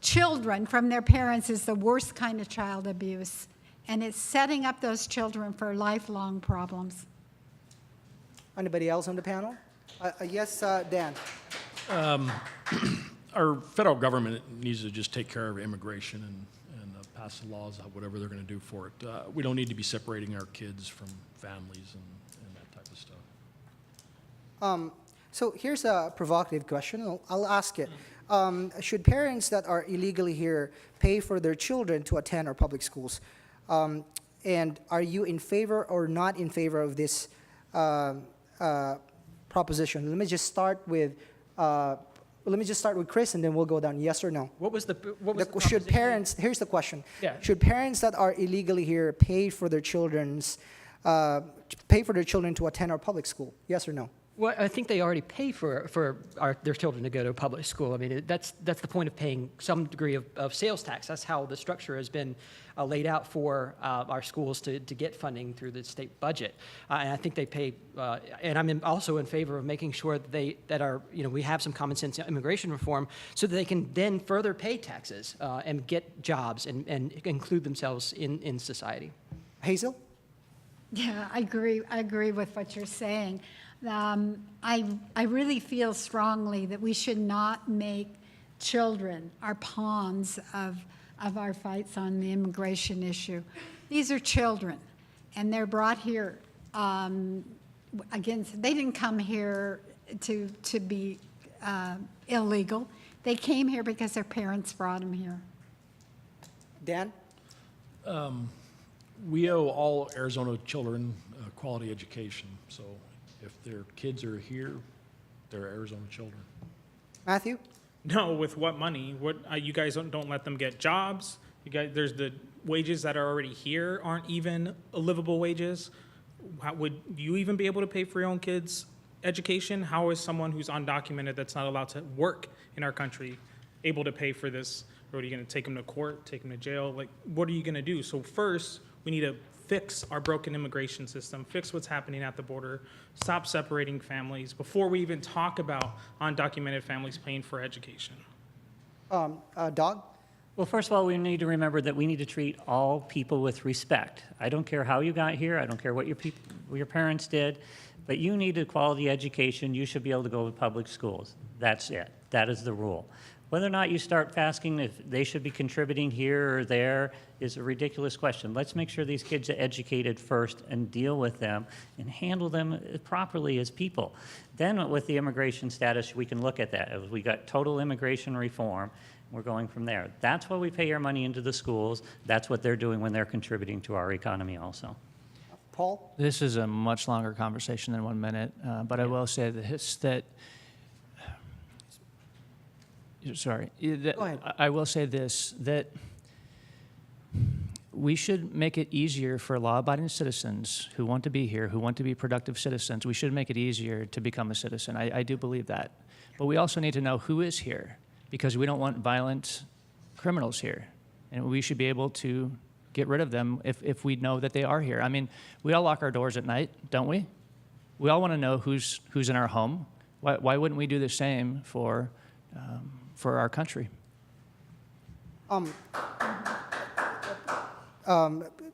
children from their parents is the worst kind of child abuse, and it's setting up those children for lifelong problems. Anybody else on the panel? Yes, Dan. Our federal government needs to just take care of immigration and pass the laws, whatever they're going to do for it. We don't need to be separating our kids from families and that type of stuff. So here's a provocative question. I'll ask it. Should parents that are illegally here pay for their children to attend our public schools? And are you in favor or not in favor of this proposition? Let me just start with Chris, and then we'll go down. Yes or no? What was the Should parents? Here's the question. Yeah. Should parents that are illegally here pay for their children to attend our public school? Yes or no? Well, I think they already pay for their children to go to a public school. I mean, that's the point of paying some degree of sales tax. That's how the structure has been laid out for our schools to get funding through the state budget. And I think they pay, and I'm also in favor of making sure that we have some common sense immigration reform so that they can then further pay taxes and get jobs and include themselves in society. Hazel? Yeah, I agree with what you're saying. I really feel strongly that we should not make children are pawns of our fights on the immigration issue. These are children, and they're brought here. Again, they didn't come here to be illegal. They came here because their parents brought them here. Dan? We owe all Arizona children quality education. So if their kids are here, they're Arizona children. Matthew? No, with what money? What you guys don't let them get jobs? You guys, there's the wages that are already here aren't even livable wages. How, would you even be able to pay for your own kids' education? How is someone who's undocumented that's not allowed to work in our country able to pay for this? Or are you going to take them to court, take them to jail? Like, what are you going to do? So first, we need to fix our broken immigration system, fix what's happening at the border, stop separating families before we even talk about undocumented families paying for education. Dog? Well, first of all, we need to remember that we need to treat all people with respect. I don't care how you got here. I don't care what your parents did, but you need a quality education. You should be able to go to public schools. That's it. That is the rule. Whether or not you start asking if they should be contributing here or there is a ridiculous question. Let's make sure these kids are educated first and deal with them and handle them properly as people. Then with the immigration status, we can look at that. If we got total immigration reform, we're going from there. That's why we pay our money into the schools. That's what they're doing when they're contributing to our economy also. Paul? This is a much longer conversation than 1 minute, but I will say that sorry. Go ahead. I will say this, that we should make it easier for law-abiding citizens who want to be here, who want to be productive citizens. We should make it easier to become a citizen. I do believe that. But we also need to know who is here, because we don't want violent criminals here. And we should be able to get rid of them if we know that they are here. I mean, we all lock our doors at night, don't we? We all want to know who's in our home. Why wouldn't we do the same for our country?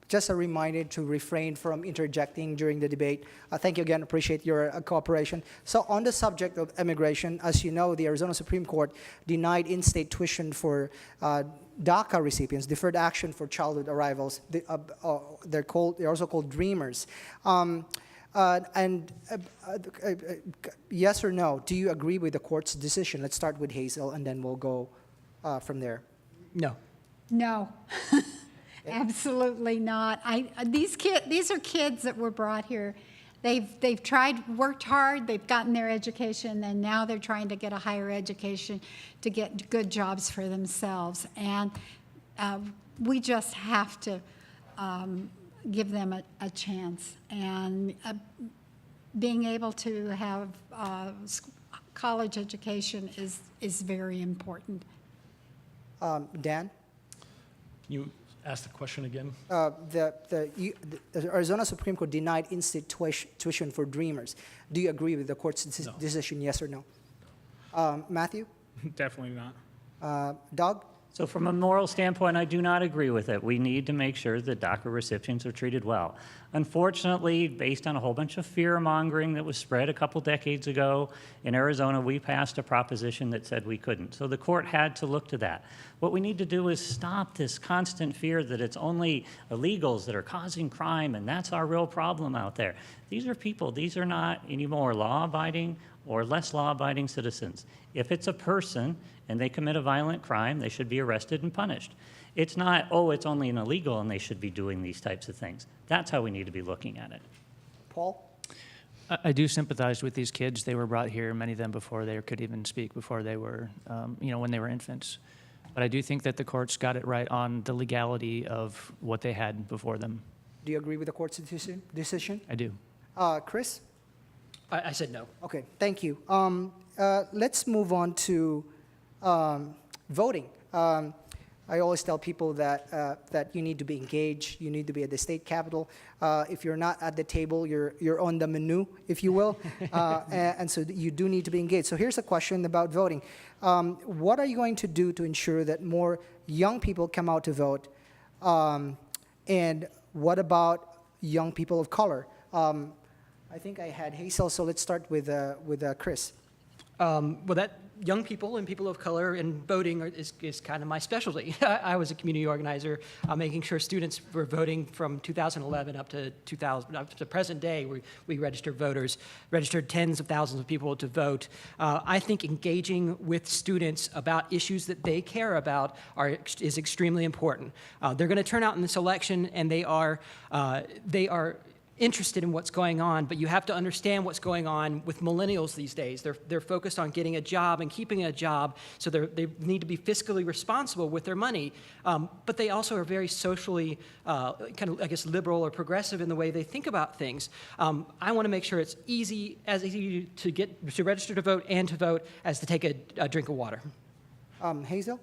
Just a reminder to refrain from interjecting during the debate. Thank you again, appreciate your cooperation. So on the subject of immigration, as you know, the Arizona Supreme Court denied in-state tuition for DACA recipients, deferred action for childhood arrivals. They're also called Dreamers. Yes or no, do you agree with the court's decision? Let's start with Hazel, and then we'll go from there. No. No, absolutely not. These are kids that were brought here. They've worked hard, they've gotten their education, and now they're trying to get a higher education to get good jobs for themselves. And we just have to give them a chance. And being able to have college education is very important. Dan? You ask the question again? The Arizona Supreme Court denied in-state tuition for Dreamers. Do you agree with the court's decision, yes or no? Matthew? Definitely not. Doug? So from a moral standpoint, I do not agree with it. We need to make sure that DACA recipients are treated well. Unfortunately, based on a whole bunch of fear-mongering that was spread a couple decades ago, in Arizona, we passed a proposition that said we couldn't. So the court had to look to that. What we need to do is stop this constant fear that it's only illegals that are causing crime, and that's our real problem out there. These are people. These are not any more law-abiding or less law-abiding citizens. If it's a person and they commit a violent crime, they should be arrested and punished. It's not, oh, it's only an illegal and they should be doing these types of things. That's how we need to be looking at it. Paul? I do sympathize with these kids. They were brought here, many of them before they could even speak, before they were, when they were infants. But I do think that the courts got it right on the legality of what they had before them. Do you agree with the court's decision? I do. Chris? I said no. Okay, thank you. Let's move on to voting. I always tell people that you need to be engaged. You need to be at the state capitol. If you're not at the table, you're on the menu, if you will. And so you do need to be engaged. So here's a question about voting. What are you going to do to ensure that more young people come out to vote? And what about young people of color? I think I had Hazel, so let's start with Chris. Well, young people and people of color and voting is kind of my specialty. I was a community organizer, making sure students were voting from 2011 up to present day. We registered voters, registered tens of thousands of people to vote. I think engaging with students about issues that they care about is extremely important. They're going to turn out in this election, and they are interested in what's going on, but you have to understand what's going on with millennials these days. They're focused on getting a job and keeping a job, so they need to be fiscally responsible with their money, but they also are very socially kind of, I guess, liberal or progressive in the way they think about things. I want to make sure it's easy to register to vote and to vote as to take a drink of water. Hazel?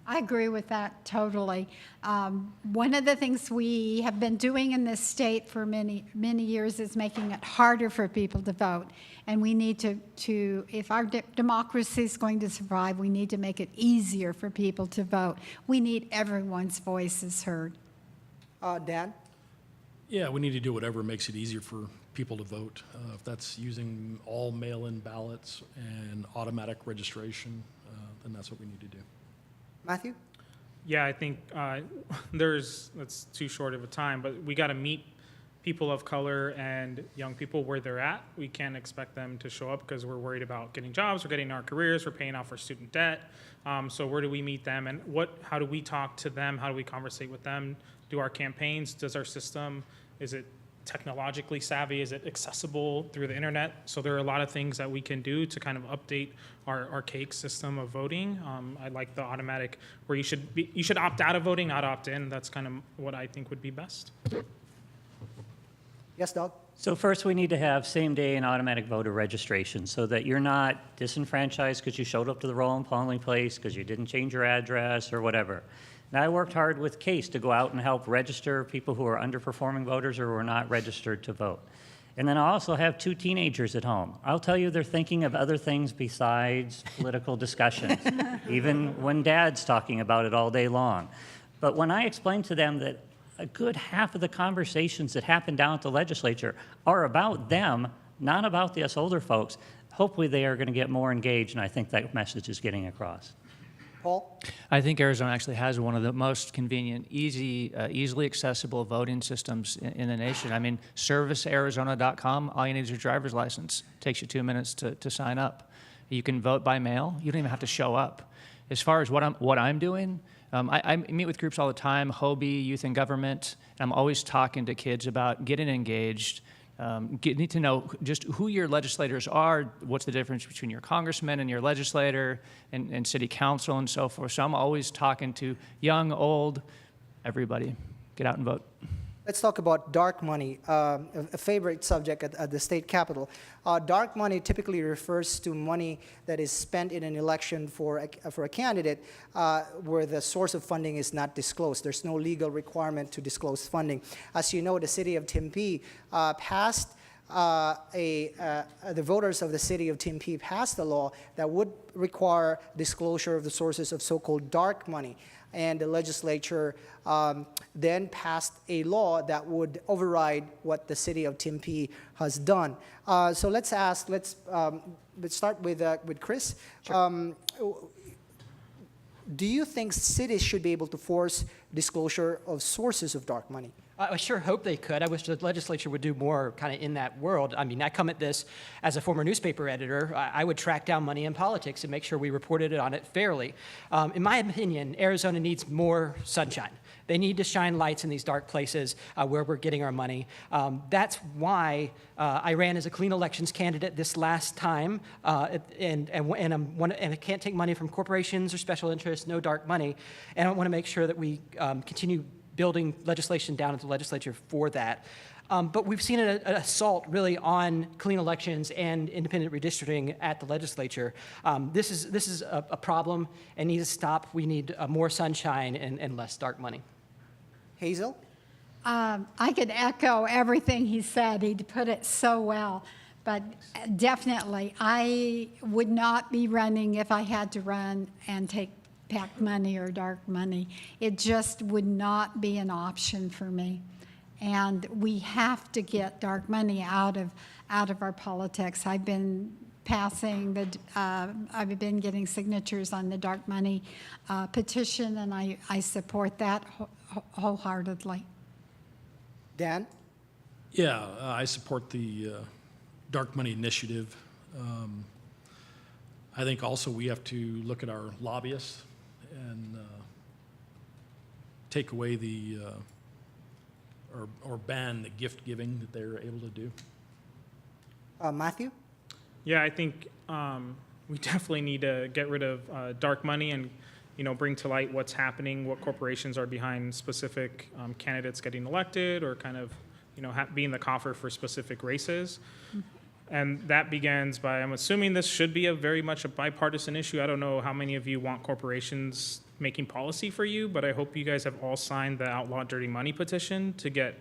I agree with that totally. One of the things we have been doing in this state for many, many years is making it harder for people to vote. And we need to if our democracy is going to survive, we need to make it easier for people to vote. We need everyone's voices heard. Dan? Yeah, we need to do whatever makes it easier for people to vote. If that's using all mail-in ballots and automatic registration, then that's what we need to do. Matthew? Yeah, I think that's too short of a time, but we got to meet people of color and young people where they're at. We can't expect them to show up because we're worried about getting jobs, we're getting our careers, we're paying off our student debt. So where do we meet them, and how do we talk to them? How do we conversate with them? Do our campaigns, does our system, is it technologically savvy? Is it accessible through the internet? So there are a lot of things that we can do to kind of update our archaic system of voting. I like the automatic, where you should opt out of voting, not opt in. That's kind of what I think would be best. Yes, Doug? So first, we need to have same-day and automatic voter registration so that you're not disenfranchised because you showed up to the roll-in polling place, because you didn't change your address or whatever. And I worked hard with CASE to go out and help register people who are underperforming voters or who are not registered to vote. And then I also have 2 teenagers at home. I'll tell you, they're thinking of other things besides political discussions, even when Dad's talking about it all day long. But when I explain to them that a good half of the conversations that happen down at the legislature are about them, not about us older folks, hopefully they are going to get more engaged, and I think that message is getting across. Paul? I think Arizona actually has one of the most convenient, easily accessible voting systems in the nation. I mean, servicearizona.com, all you need is your driver's license. It takes you 2 minutes to sign up. You can vote by mail. You don't even have to show up. As far as what I'm doing, I meet with groups all the time, Hobie, Youth in Government. And I'm always talking to kids about getting engaged, need to know just who your legislators are, what's the difference between your congressman and your legislator and city council and so forth. So I'm always talking to young, old, everybody. Get out and vote. Let's talk about dark money, a favorite subject at the state capitol. Dark money typically refers to money that is spent in an election for a candidate where the source of funding is not disclosed. There's no legal requirement to disclose funding. As you know, the city of Tempe passed the voters of the city of Tempe passed a law that would require disclosure of the sources of so-called dark money. And the legislature then passed a law that would override what the city of Tempe has done. So let's start with Chris. Sure. Do you think cities should be able to force disclosure of sources of dark money? I sure hope they could. I wish the legislature would do more kind of in that world. I mean, I come at this as a former newspaper editor. I would track down money in politics and make sure we reported on it fairly. In my opinion, Arizona needs more sunshine. They need to shine lights in these dark places where we're getting our money. That's why I ran as a clean elections candidate this last time, and I can't take money from corporations or special interests, no dark money. And I want to make sure that we continue building legislation down at the legislature for that. But we've seen an assault really on clean elections and independent redistricting at the legislature. This is a problem and needs to stop. We need more sunshine and less dark money. Hazel? I could echo everything he said. He put it so well. But definitely, I would not be running if I had to run and take PAC money or dark money. It just would not be an option for me. And we have to get dark money out of our politics. I've been passing the, I've been getting signatures on the dark money petition, and I support that wholeheartedly. Dan? Yeah, I support the dark money initiative. I think also we have to look at our lobbyists and take away the, or ban the gift giving that they're able to do. Matthew? Yeah, I think we definitely need to get rid of dark money and, bring to light what's happening, what corporations are behind specific candidates getting elected, or kind of, being the coffer for specific races. And that begins by, I'm assuming this should be very much a bipartisan issue. I don't know how many of you want corporations making policy for you, but I hope you guys have all signed the Outlaw Dirty Money petition to get,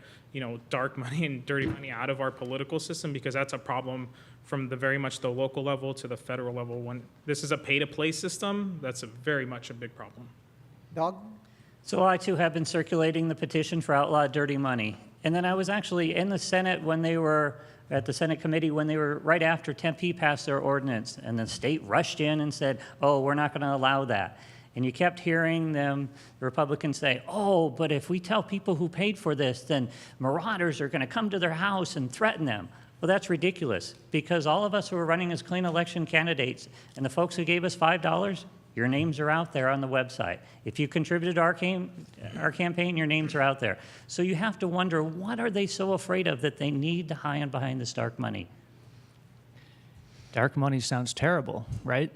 dark money and dirty money out of our political system, because that's a problem from very much the local level to the federal level. When this is a pay-to-play system, that's very much a big problem. Doug? So I too have been circulating the petition for Outlaw Dirty Money. And then I was actually in the Senate when they were at the Senate committee when they were right after Tempe passed their ordinance, and the state rushed in and said, oh, we're not going to allow that. And you kept hearing them, the Republicans say, oh, but if we tell people who paid for this, then marauders are going to come to their house and threaten them. Well, that's ridiculous, because all of us who are running as clean election candidates and the folks who gave us $5, your names are out there on the website. If you contributed to our campaign, your names are out there. So you have to wonder, what are they so afraid of that they need to hide behind this dark money? Dark money sounds terrible, right?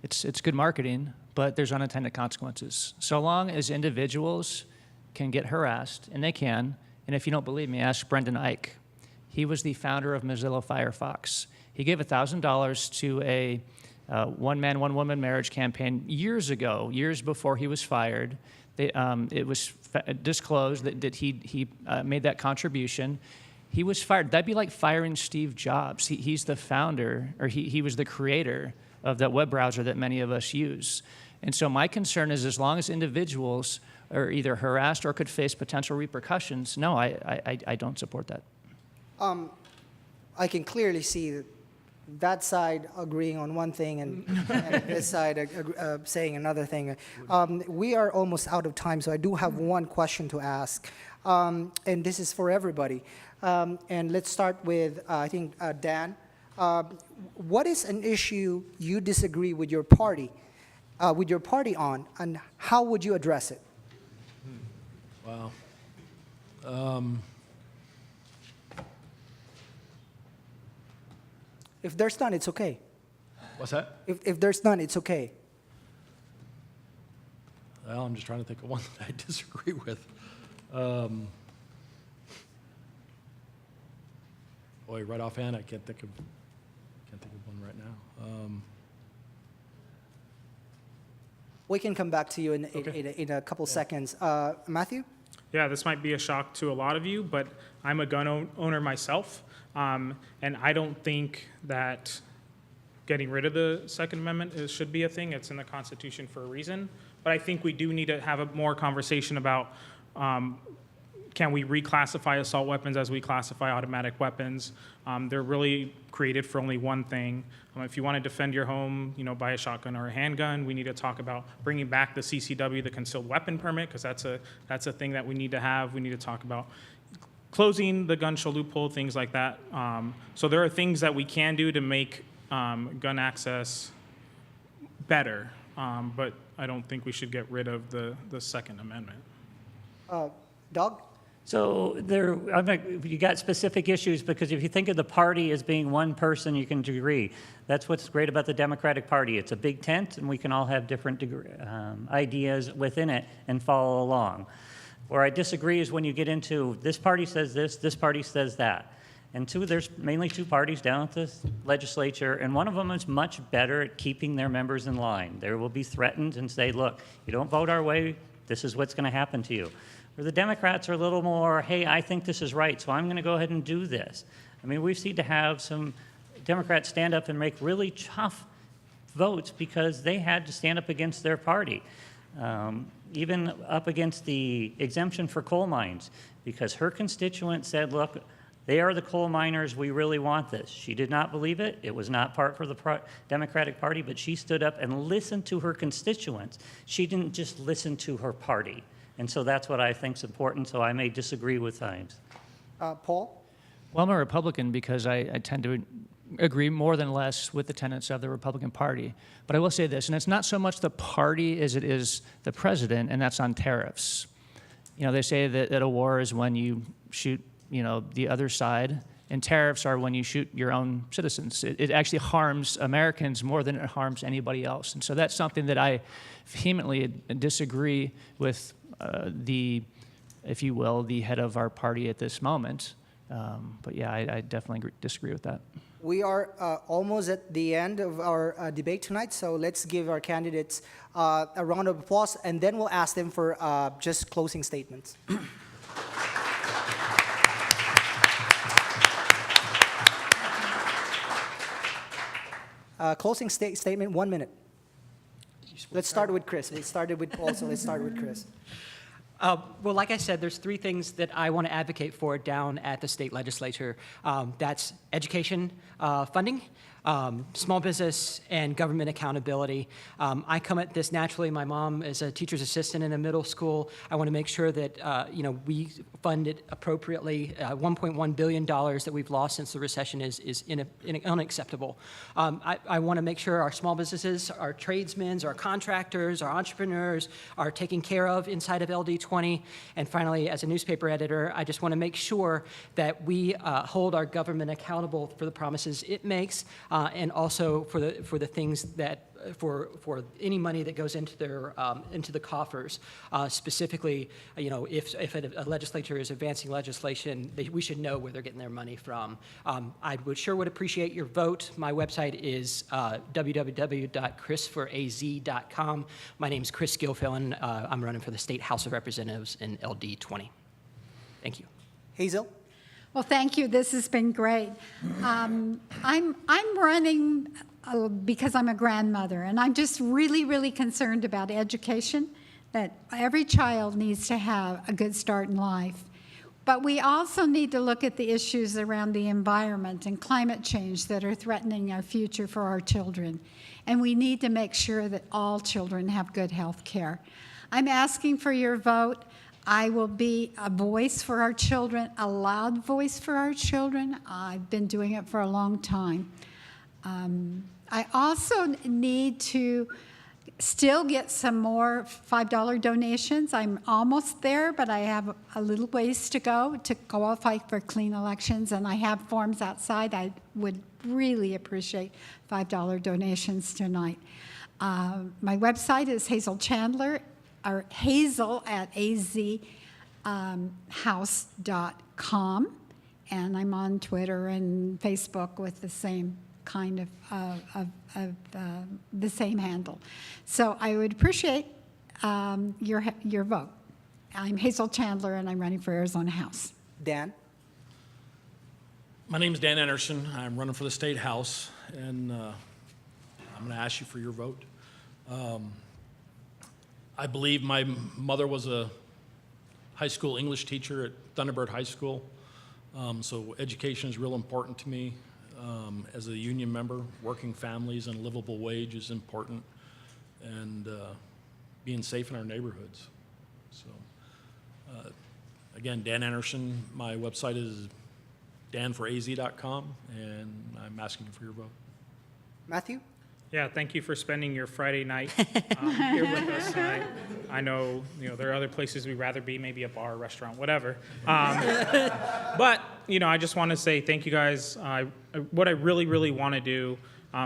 It's good marketing, but there's unintended consequences. So long as individuals can get harassed, and they can, and if you don't believe me, ask Brendan Eich. He was the founder of Mozilla Firefox. He gave $1,000 to a one-man, one-woman marriage campaign years ago, years before he was fired. It was disclosed that he made that contribution. He was fired. That'd be like firing Steve Jobs. He's the founder, or he was the creator of that web browser that many of us use. And so my concern is, as long as individuals are either harassed or could face potential repercussions, no, I don't support that. I can clearly see that side agreeing on one thing and this side saying another thing. We are almost out of time, so I do have one question to ask, and this is for everybody. And let's start with, I think, Dan. What is an issue you disagree with your party on, and how would you address it? Wow. If there's none, it's okay. What's that? If there's none, it's okay. Well, I'm just trying to think of one that I disagree with. Boy, right offhand, I can't think of one right now. We can come back to you in Okay. a couple seconds. Matthew? Yeah, this might be a shock to a lot of you, but I'm a gun owner myself, and I don't think that getting rid of the Second Amendment should be a thing. It's in the Constitution for a reason. But I think we do need to have a more conversation about can we reclassify assault weapons as we classify automatic weapons? They're really created for only one thing. If you want to defend your home, buy a shotgun or a handgun. We need to talk about bringing back the CCW, the concealed weapon permit, because that's a thing that we need to have. We need to talk about closing the gun show loophole, things like that. So there are things that we can do to make gun access better, but I don't think we should get rid of the Second Amendment. Doug? So you got specific issues, because if you think of the party as being one person, you can agree. That's what's great about the Democratic Party. It's a big tent, and we can all have different ideas within it and follow along. Where I disagree is when you get into this party says this party says that. And there's mainly two parties down at the legislature, and one of them is much better at keeping their members in line. They will be threatened and say, look, you don't vote our way, this is what's going to happen to you. Where the Democrats are a little more, hey, I think this is right, so I'm going to go ahead and do this. I mean, we've seen to have some Democrats stand up and make really tough votes because they had to stand up against their party. Even up against the exemption for coal mines, because her constituents said, look, They are the coal miners. We really want this. She did not believe it. It was not part for the Democratic Party, but she stood up and listened to her constituents. She didn't just listen to her party. And so that's what I think is important, so I may disagree with times. Paul? Well, I'm a Republican because I tend to agree more than less with the tenets of the Republican Party. But I will say this, and it's not so much the party as it is the president, and that's on tariffs. You know, they say that a war is when you shoot, the other side, and tariffs are when you shoot your own citizens. It actually harms Americans more than it harms anybody else. And so that's something that I vehemently disagree with if you will, the head of our party at this moment. But yeah, I definitely disagree with that. We are almost at the end of our debate tonight, so let's give our candidates a round of applause, and then we'll ask them for just closing statements. Closing statement, 1 minute. Let's start with Chris. We started with Paul, so let's start with Chris. Well, like I said, there's 3 things that I want to advocate for down at the state legislature. That's education funding, small business, and government accountability. I come at this naturally. My mom is a teacher's assistant in a middle school. I want to make sure that we fund it appropriately. $1.1 billion that we've lost since the recession is unacceptable. I want to make sure our small businesses, our tradesmen, our contractors, our entrepreneurs are taken care of inside of LD20. And finally, as a newspaper editor, I just want to make sure that we hold our government accountable for the promises it makes, and also for the things that for any money that goes into their into the coffers. Specifically, if a legislature is advancing legislation, we should know where they're getting their money from. I sure would appreciate your vote. My website is www.chrisforaz.com. My name is Chris Gilfillan. I'm running for the State House of Representatives in LD20. Thank you. Hazel? Well, thank you. This has been great. I'm running because I'm a grandmother, and I'm just really, really concerned about education, that every child needs to have a good start in life. But we also need to look at the issues around the environment and climate change that are threatening our future for our children. And we need to make sure that all children have good health care. I'm asking for your vote. I will be a voice for our children, a loud voice for our children. I've been doing it for a long time. I also need to still get some more $5 donations. I'm almost there, but I have a little ways to go to qualify for clean elections, and I have forms outside. I would really appreciate $5 donations tonight. My website is Hazel Chandler, or Hazel at azhouse.com, and I'm on Twitter and Facebook with the same kind of the same handle. So I would appreciate your vote. I'm Hazel Chandler, and I'm running for Arizona House. Dan? My name is Dan Anderson. I'm running for the State House, and I'm going to ask you for your vote. I believe my mother was a high school English teacher at Thunderbird High School, so education is real important to me. As a union member, working families and a livable wage is important, and being safe in our neighborhoods. So, again, Dan Anderson. My website is danforaz.com, and I'm asking you for your vote. Matthew? Yeah, thank you for spending your Friday night here with us tonight. I know, there are other places we'd rather be, maybe a bar, restaurant, whatever. But, I just want to say thank you guys. What I really, really want to do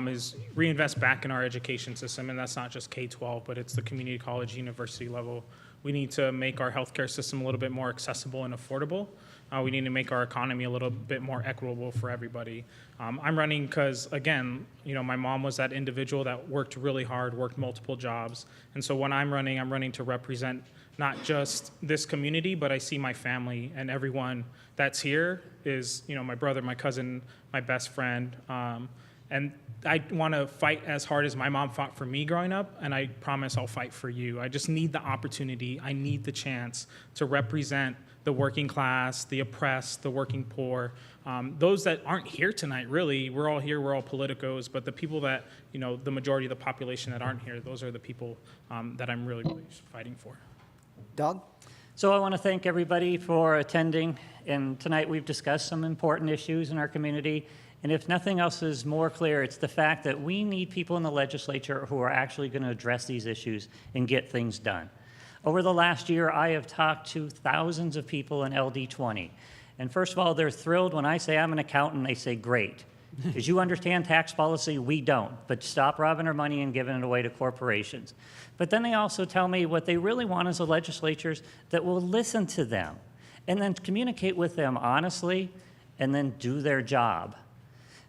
is reinvest back in our education system, and that's not just K-12, but it's the community college, university level. We need to make our healthcare system a little bit more accessible and affordable. We need to make our economy a little bit more equitable for everybody. I'm running because, again, my mom was that individual that worked really hard, worked multiple jobs. And so when I'm running to represent not just this community, but I see my family, and everyone that's here is, my brother, my cousin, my best friend. And I want to fight as hard as my mom fought for me growing up, and I promise I'll fight for you. I just need the opportunity. I need the chance to represent the working class, the oppressed, the working poor, those that aren't here tonight, really. We're all here, we're all politicos, but the people that, the majority of the population that aren't here, those are the people that I'm really fighting for. Doug? So I want to thank everybody for attending, and tonight we've discussed some important issues in our community, and if nothing else is more clear, it's the fact that we need people in the legislature who are actually going to address these issues and get things done. Over the last year, I have talked to thousands of people in LD20, and first of all, they're thrilled when I say I'm an accountant. They say, great, because you understand tax policy, we don't, but stop robbing our money and giving it away to corporations. But then they also tell me what they really want is a legislatures that will listen to them and then communicate with them honestly and then do their job.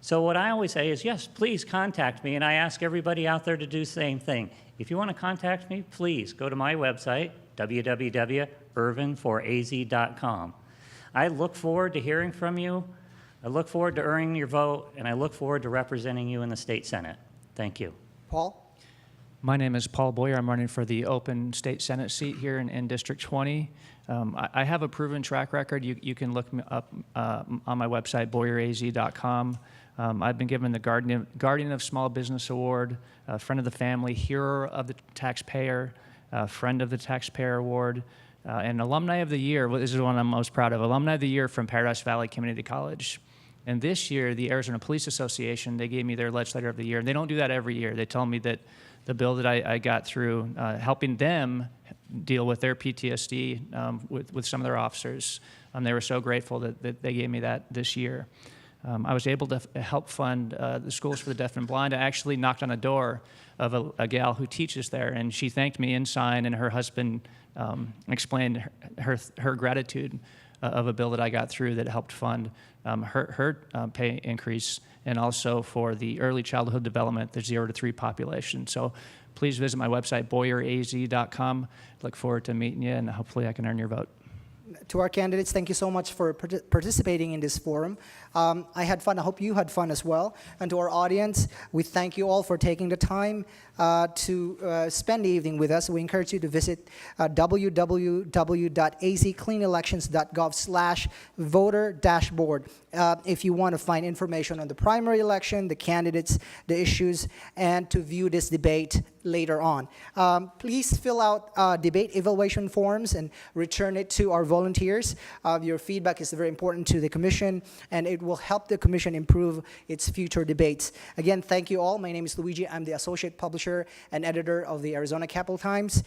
So what I always say is, yes, please contact me, and I ask everybody out there to do the same thing. If you want to contact me, please go to my website, www.irvinforaz.com. I look forward to hearing from you. I look forward to earning your vote, and I look forward to representing you in the state Senate. Thank you. Paul? My name is Paul Boyer. I'm running for the open state Senate seat here in District 20. I have a proven track record. You can look me up on my website, boyeraz.com. I've been given the Guardian of Small Business Award, Friend of the Family, Hero of the Taxpayer, Friend of the Taxpayer Award, and Alumni of the Year. Well, this is the one I'm most proud of. Alumni of the Year from Paradise Valley Community College. And this year, the Arizona Police Association, they gave me their Legislator of the Year. And they don't do that every year. They tell me that the bill that I got through, helping them deal with their PTSD with some of their officers, they were so grateful that they gave me that this year. I was able to help fund the Schools for the Deaf and Blind. I actually knocked on a door of a gal who teaches there, and she thanked me in sign, and her husband explained her gratitude of a bill that I got through that helped fund her pay increase, and also for the early childhood development, the 0 to 3 population. So please visit my website, boyeraz.com. Look forward to meeting you, and hopefully I can earn your vote. To our candidates, thank you so much for participating in this forum. I had fun. I hope you had fun as well. And to our audience, we thank you all for taking the time to spend the evening with us. We encourage you to visit www.azcleanelections.gov/voter-dashboard if you want to find information on the primary election, the candidates, the issues, and to view this debate later on. Please fill out debate evaluation forms and return it to our volunteers. Your feedback is very important to the commission, and it will help the commission improve its future debates. Again, thank you all. My name is Luigi. I'm the associate publisher and editor of the Arizona Capital Times.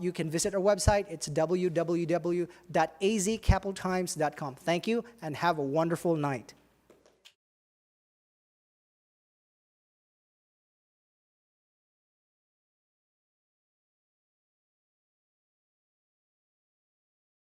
You can visit our website. It's www.azcapitaltimes.com. Thank you, and have a wonderful night.